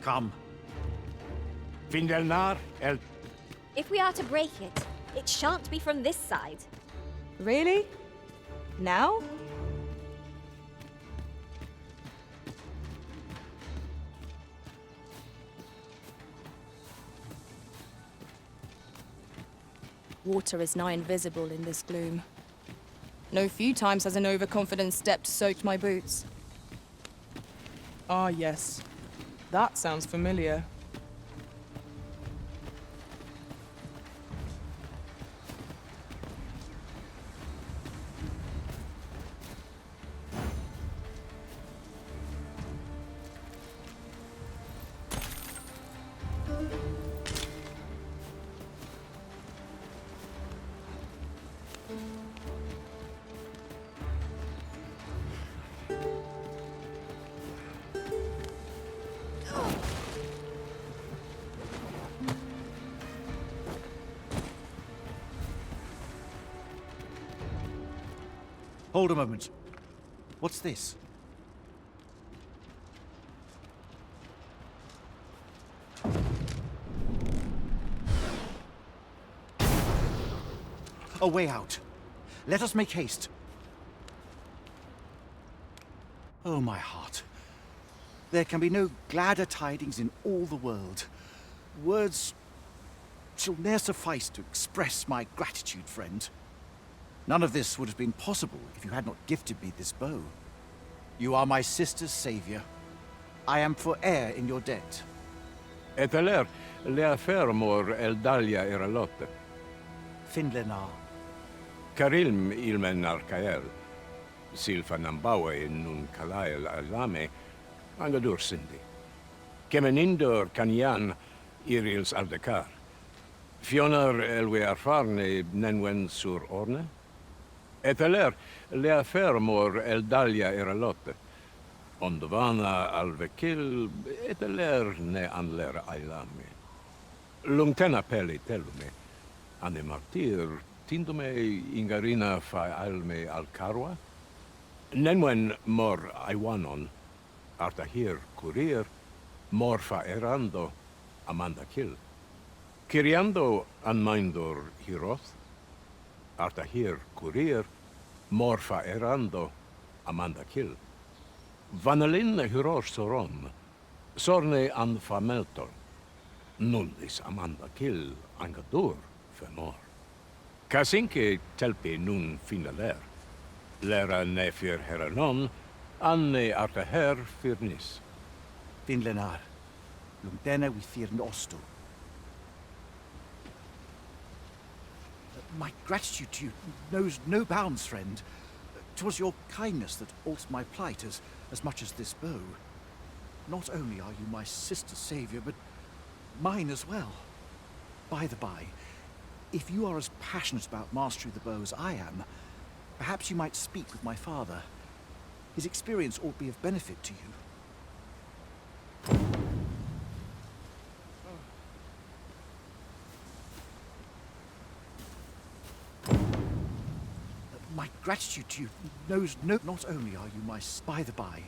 Come. Findelnar, el... If we are to break it, it shan't be from this side. Really? Now? Water is nigh invisible in this gloom. No few times has an overconfident step soaked my boots. Ah, yes. That sounds familiar. Hold a moment. What's this? A way out. Let us make haste. Oh, my heart. There can be no gladder tidings in all the world. Words shall ne'er suffice to express my gratitude, friend. None of this would have been possible if you had not gifted me this bow. You are my sister's savior. I am forever in your debt. Eteler, lea fermor el dalia eralotte. Finlenar. Karilm ilmen arkael. Silfa nambawe nun kalael alame. Angadur sindi. Kemenindor kanyan irils aldekar. Fionar elwe arfarne nenwen sur orne. Eteler, lea fermor el dalia eralotte. Ondovana alvekil, eteler ne anler ailame. Lungtena peli telume. Ane martir, tindume ingarina fa alme alcarwa. Nenwen mor aiwanon, artahir curir, mor fa erando, amanda kil. Kiriando anmaindor hiroth, artahir curir, morfa erando, amanda kil. Vanalin hirosh soron, sorne an fameltor, nullis amanda kil, angadur femor. Kasinke telpi nun finaler, lera nefir heranon, anne artaher firnis. Finlenar. Lungdena we fear osto. My gratitude to you knows no bounds, friend. 'Twas your kindness that altered my plight as much as this bow. Not only are you my sister's savior, but mine as well. By the by, if you are as passionate about mastery of the bow as I am, perhaps you might speak with my father. His experience ought to be of benefit to you. My gratitude to you knows no... Not only are you my... By the by,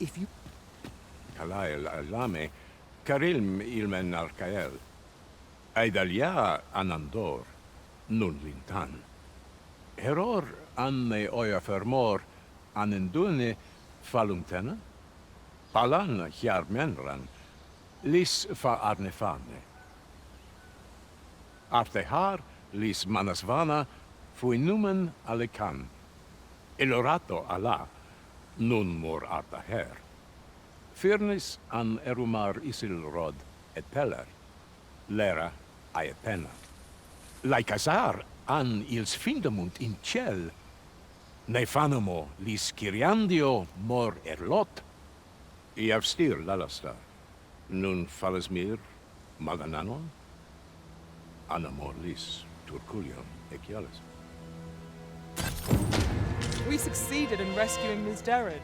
if you... Kalael alame, karilm ilmen arkael. Aidalia anandor, nun lintan. Heror anne oia fermor, anendune falumtena? Palan hiarmenran, lis fa arnefane. Artehar lis manasvana, fui numen alekan. Elorato ala, nun mor artaher. Firnis an erumar isilrod et peller, lera aetena. Laicasar an ils findamunt in ciel, nefanamo lis Kyriandio mor erlot. Iavstir lalastar, nun falasmir magananon, anamor lis turculium ecialis. We succeeded in rescuing Ms. Darren.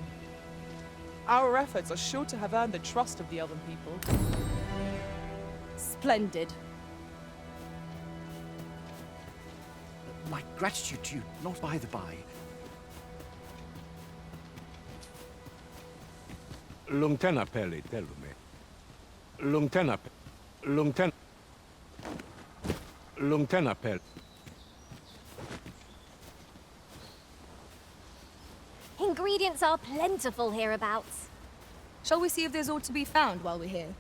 Our efforts are sure to have earned the trust of the Elven people. Splendid. My gratitude to you, not by the by. Lungtena peli telume. Lungtenapel. Ingredients are plentiful hereabouts. Shall we see if there's aught to be found while we're here?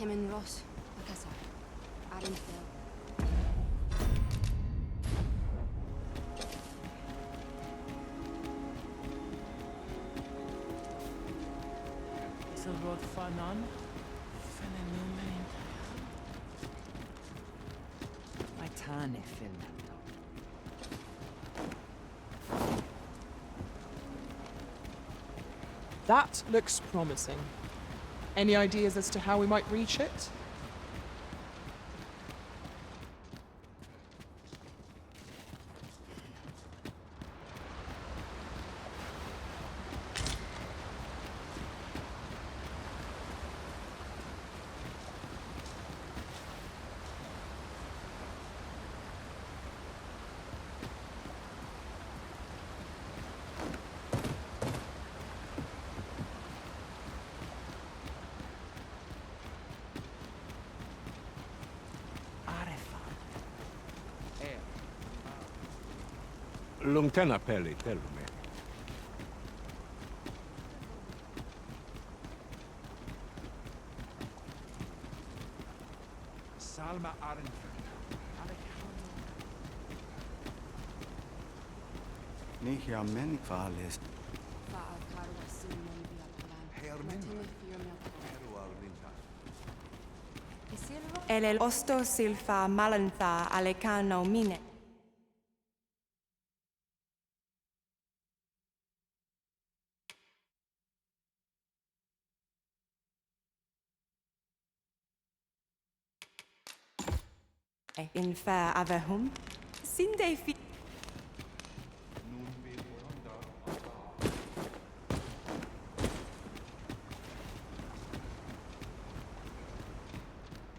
Kemen Ross, Akasa, Arenfell. Isilrod Fanan, Fenenumen. Maitane Film. That looks promising. Any ideas as to how we might reach it? Lungtenapeli, tell me. Salma Arenfell. Nihia meni faales. El osto silfa malantha alecano mine. In fair avehum, sinde fi.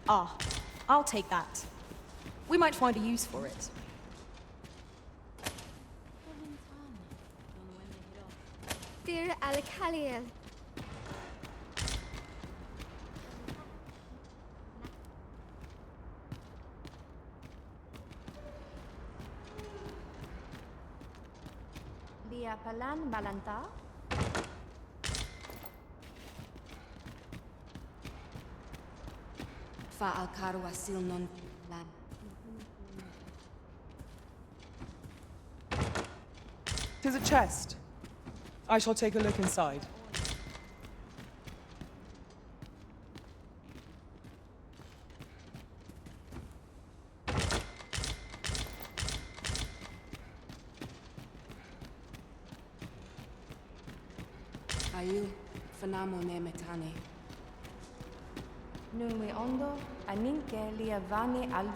Ah, I'll take that. We might find a use for it. Dear Al-Khaliel. Via Palan Balanta. Fa al-Karwa silnon lan. Tis a chest. I shall take a look inside. Ayu, fanamo ne metani. Numi ondo, aninke liavani al...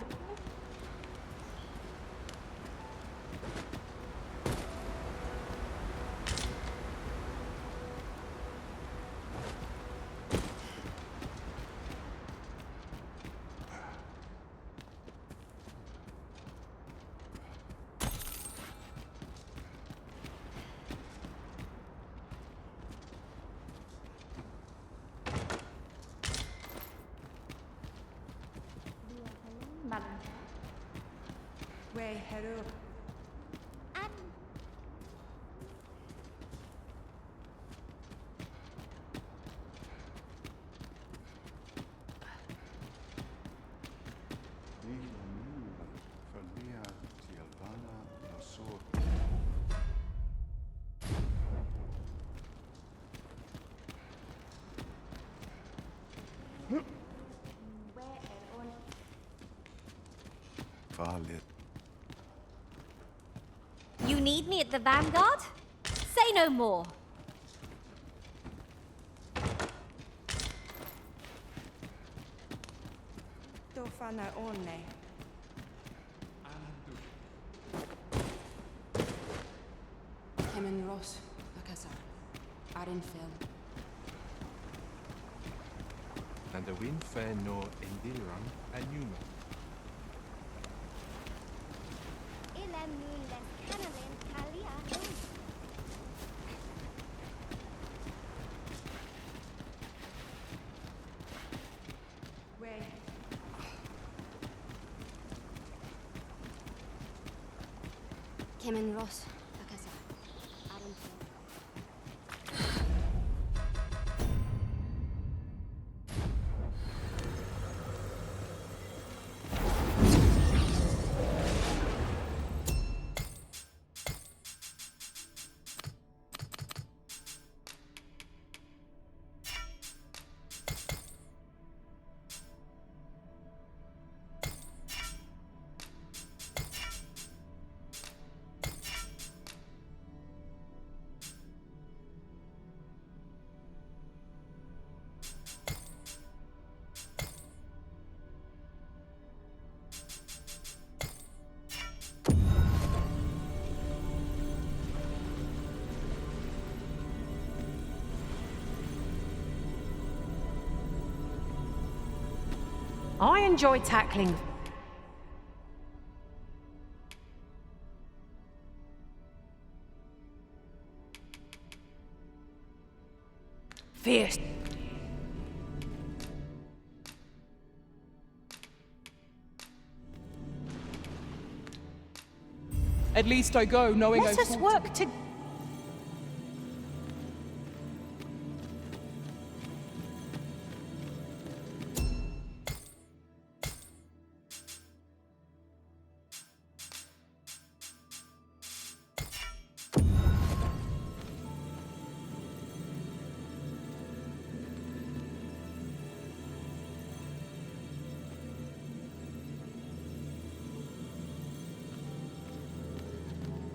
Way heru. You need me at the Vanguard? Say no more. Tofana one. Kemen Ross, Akasa, Arenfell. And the wind fair no Indilram and Numa. Kemen Ross, Akasa, Arenfell. I enjoy tackling. Fierce. At least I go knowing Let us work to...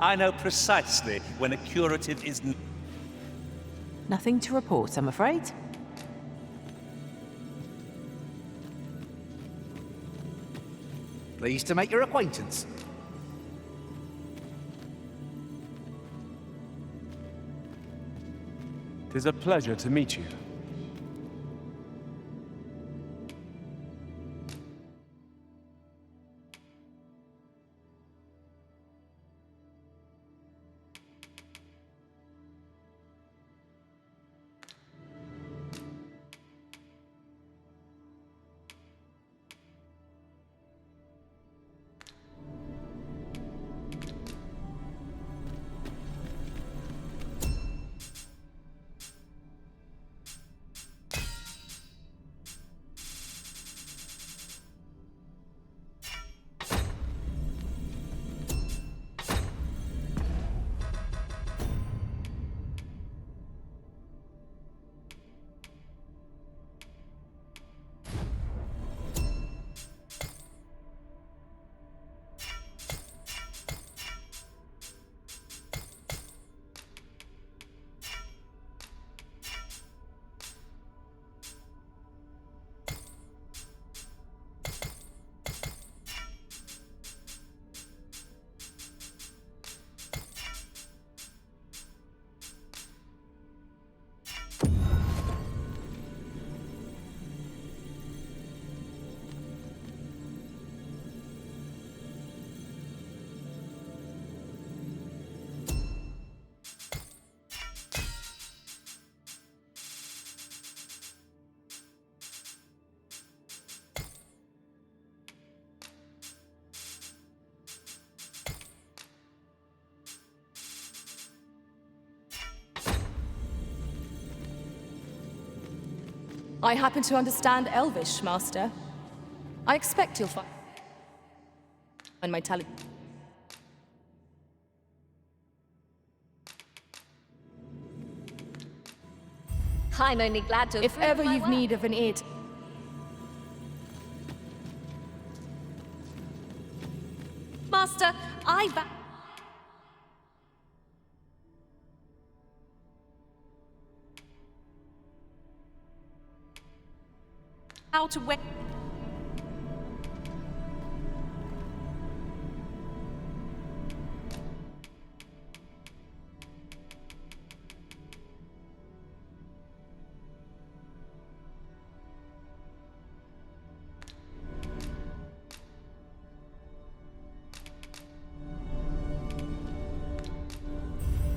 I know precisely when a curative is... Nothing to report, I'm afraid. Pleased to make your acquaintance. Tis a pleasure to meet you. I happen to understand Elvish, Master. I expect you'll find my tally. I'm only glad to have If ever proven my you've worth. need of an ear to... Master, how to wait.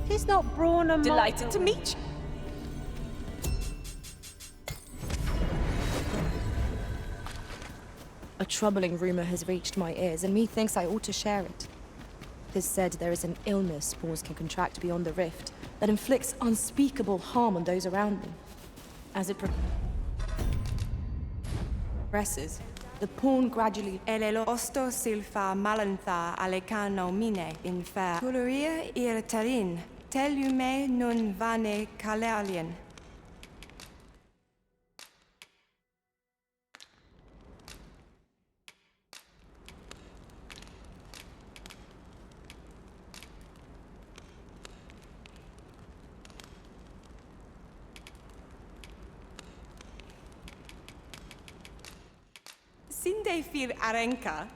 He's not brawn and Delighted to meet you. A troubling rumor has reached my ears, and methinks I ought to share it. It is said there is an illness pawns can contract beyond the rift that inflicts unspeakable harm on those around them. As it progresses, the pawn gradually... Elelo osto silfa malantha alecano mine infer. Culuria irtarin, telume nun vane kalerlien. Sinde fil arenka.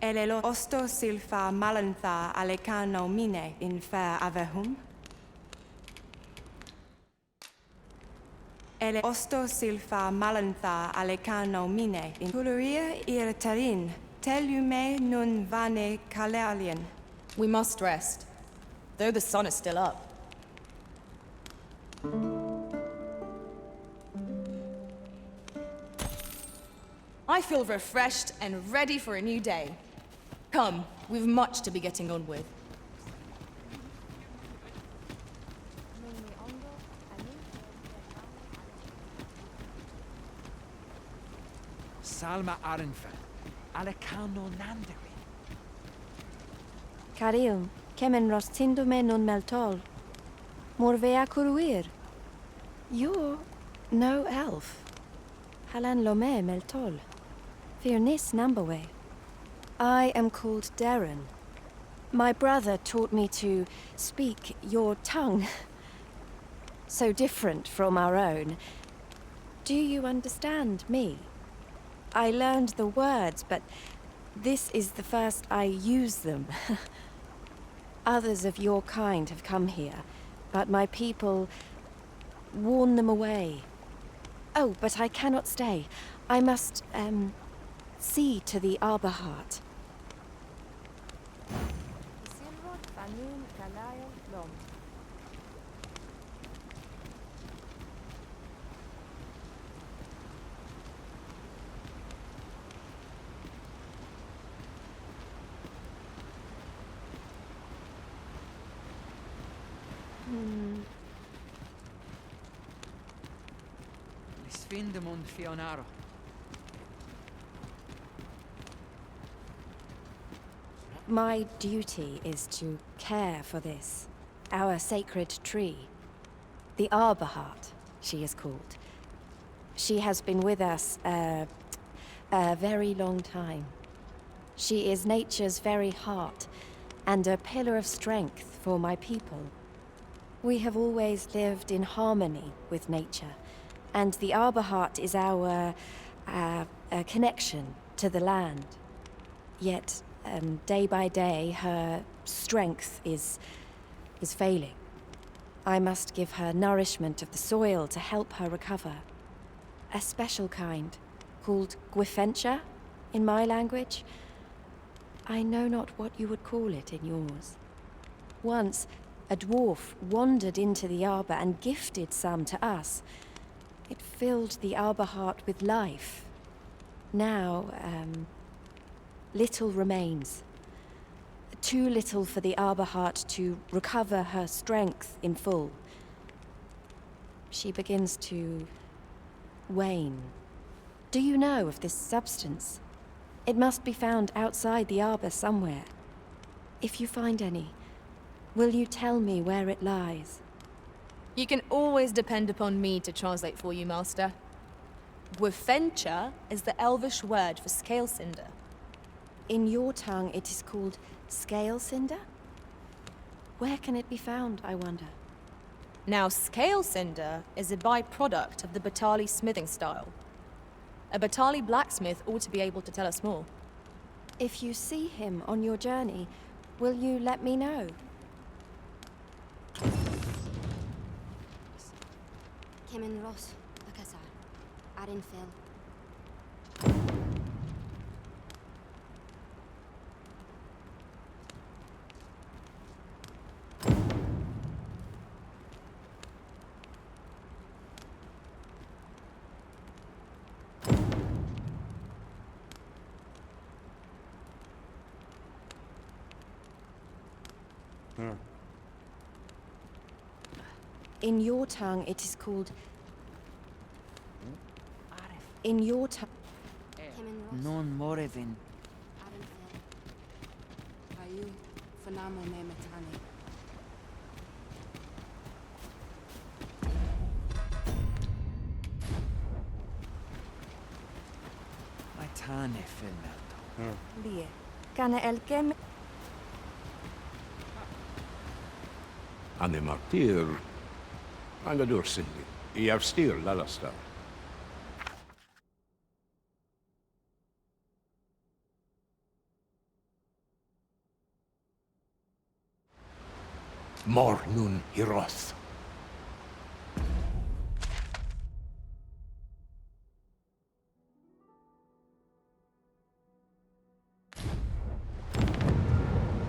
Elelo osto silfa malantha alecano mine infer avehum. Ele osto silfa malantha alecano mine in culuria irtarin, telume nun vane kalerlien. We must rest, though the sun is still up. I feel refreshed and ready for a new day. Come, we've much to be getting on with. Salma Arenfen, Alecano Nanderi. Caril, kemen rostindume nun meltol. Morvea curuir. You're no elf. Halan lome meltol. Firnis nambawe. I am called Darren. My brother taught me to speak your tongue. So different from our own. Do you understand me? I learned the words, but this is the first I use them. Others of your kind have come here, but my people warn them away. Oh, but I cannot stay. I must, see to the Arbor Heart. Lisvindemund Fionaro. My duty is to care for this, our sacred tree. The Arbor Heart, she is called. She has been with us a very long time. She is nature's very heart, and a pillar of strength for my people. We have always lived in harmony with nature, and the Arbor Heart is our connection to the land. Yet, day by day, her strength is failing. I must give her nourishment of the soil to help her recover. A special kind, called Gwifentia in my language. I know not what you would call it in yours. Once, a dwarf wandered into the arbor and gifted some to us. It filled the Arbor Heart with life. Now, little remains. Too little for the Arbor Heart to recover her strength in full. she begins to wane. Do you know of this substance? It must be found outside the arbor somewhere. If you find any, will you tell me where it lies? You can always depend upon me to translate for you, Master. Gwefencha is the Elvish word for scale cinder. In your tongue, it is called scale cinder? Where can it be found, I wonder? Now, scale cinder is a byproduct of the Batali smithing style. A Batali blacksmith ought to be able to tell us more. If you see him on your journey, will you let me know? Kimin Ross, Akasar, Arinfil. In your tongue, it is called... In your tongue... Non Morevin. Ayu, Fanamo Nemetani. Maitane Filmelto. Lie. Kana elkem... Anne martyr. Angadur Cindy. Iav stir Lalastar. Mor nun Hiroth.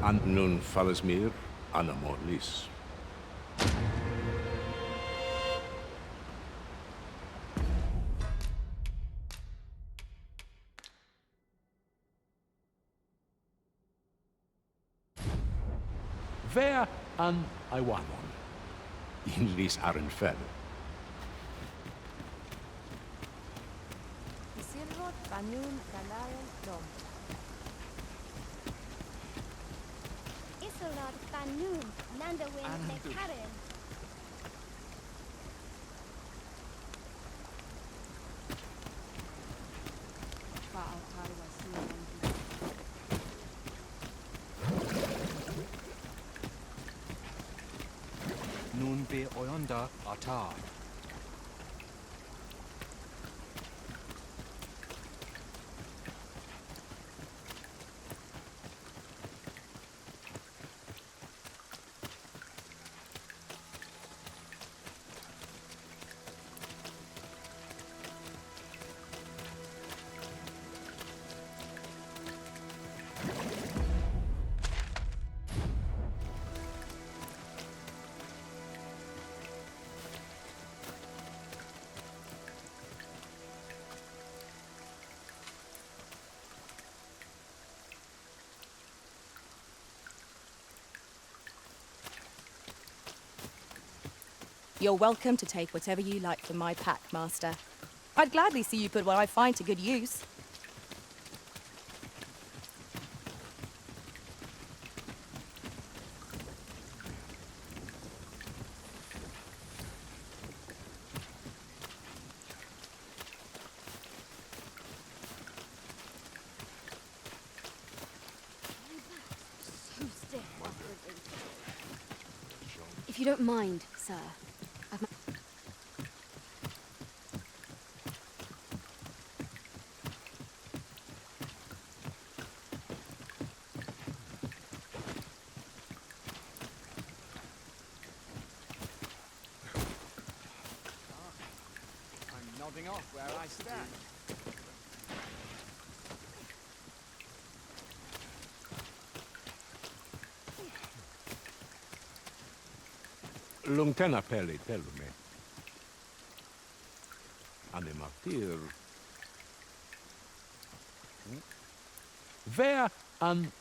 And nun Falasmir, Anna Morlis. Ver an Iwanon. Inlis Arenfell. Isilrod Banun Galayan Dom. Isolad Banun, Nandawin Nekaren. Nun be oyonda atar. You're welcome to take whatever you like from my pack, Master. I'd gladly see you put what I find to good use. So stiff. If you don't mind, sir. I've I'm nodding off where I stand. Lungtena peli telume. Anne martyr. Ver an...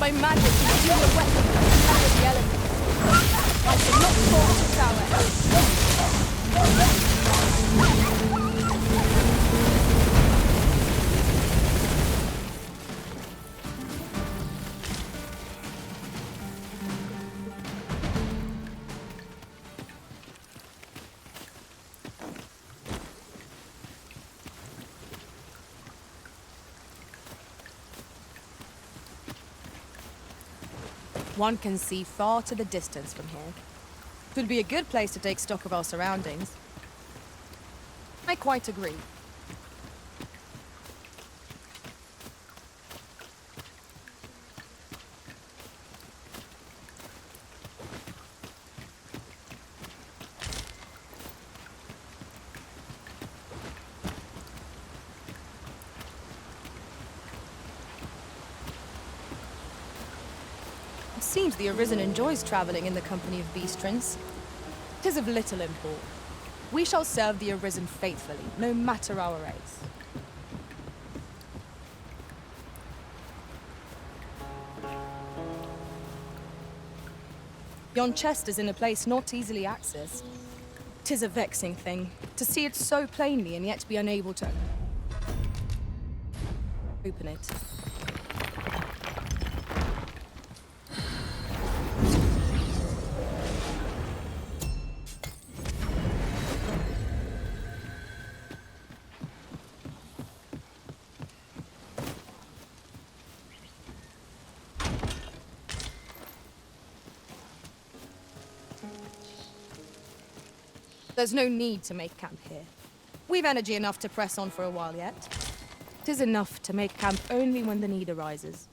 My magic is due a weapon of the elements. I shall not fall to One can see far to the distance from here. It would be a good place to take stock of our surroundings. I quite agree. It seems the Arisen enjoys traveling in the company of beastrons. 'Tis of little import. We shall serve the Arisen faithfully, no matter our race. Yon chest is in a place not easily accessed. 'Tis a vexing thing, to see it so plainly and yet be unable to open it. There's no need to make camp here. We've energy enough to press on for a while yet. 'Tis enough to make camp only when the need arises.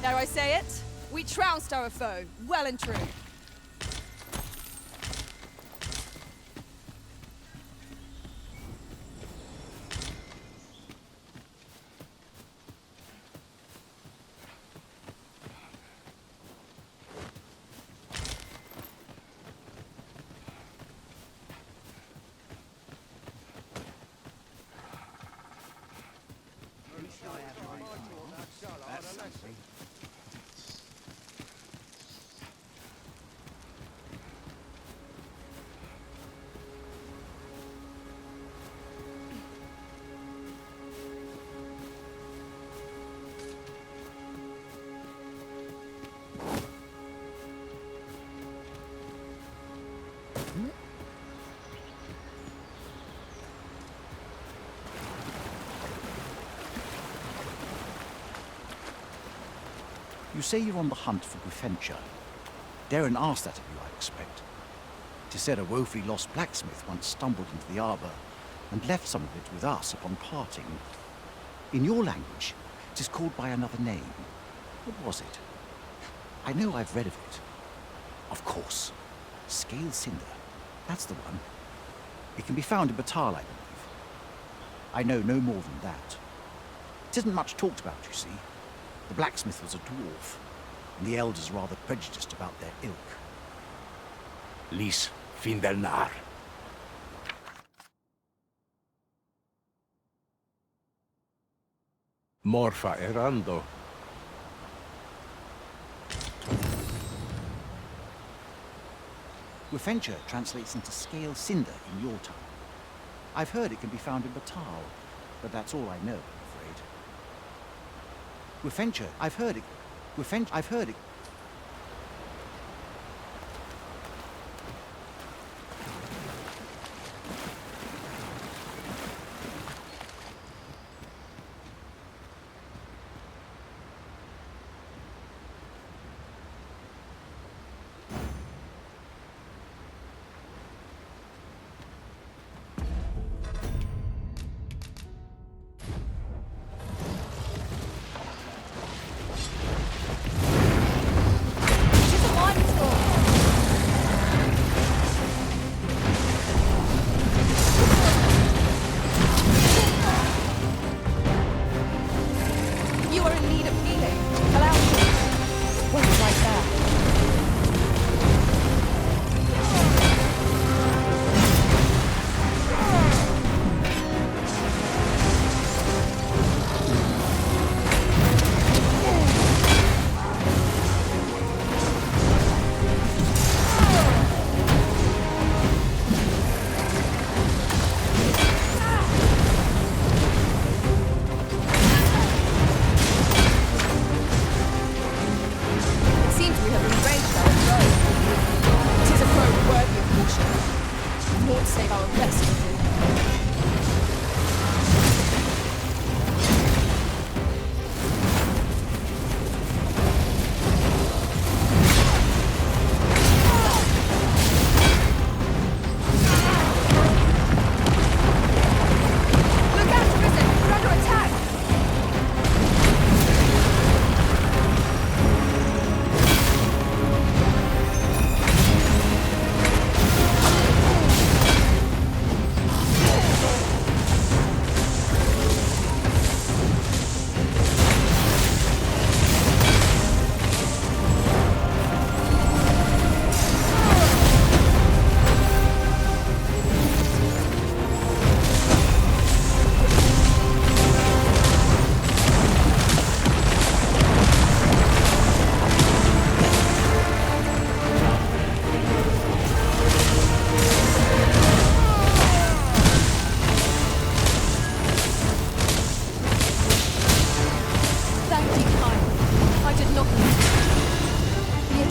Dare I say it? We trounced our foe, well and true. You say you're on the hunt for Guffentia. Darren asked that of you, I expect. 'Tis said a woefully lost blacksmith once stumbled into the arbor and left some of it with us upon parting. In your language, 'tis called by another name. What was it? I know I've read of it. Of course. Scale Cinder. That's the one. It can be found in Batal, I believe. I know no more than that. It isn't much talked about, you see. The blacksmith was a dwarf, and the elders rather prejudiced about their ilk. Lis Findelnar. Morfa erando. Guffentia translates into Scale Cinder in your tongue. I've heard it can be found in Batal, but that's all I know, I'm afraid. Guffentia, I've heard it. I've heard it.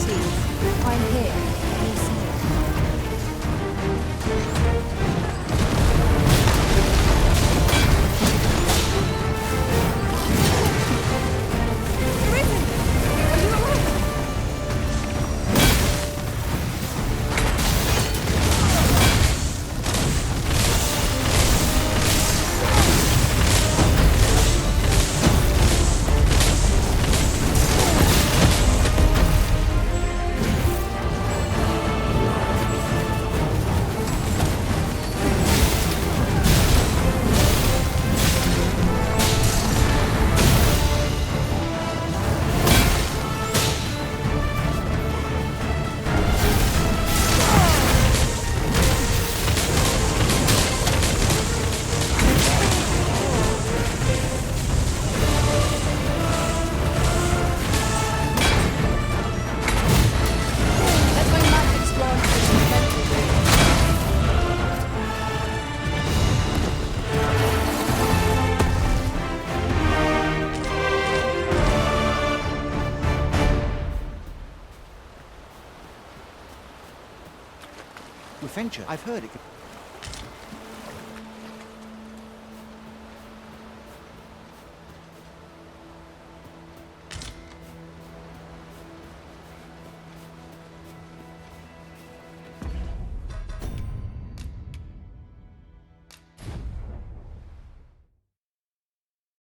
expertise. I'm here at your side. With Venture, I've heard it could...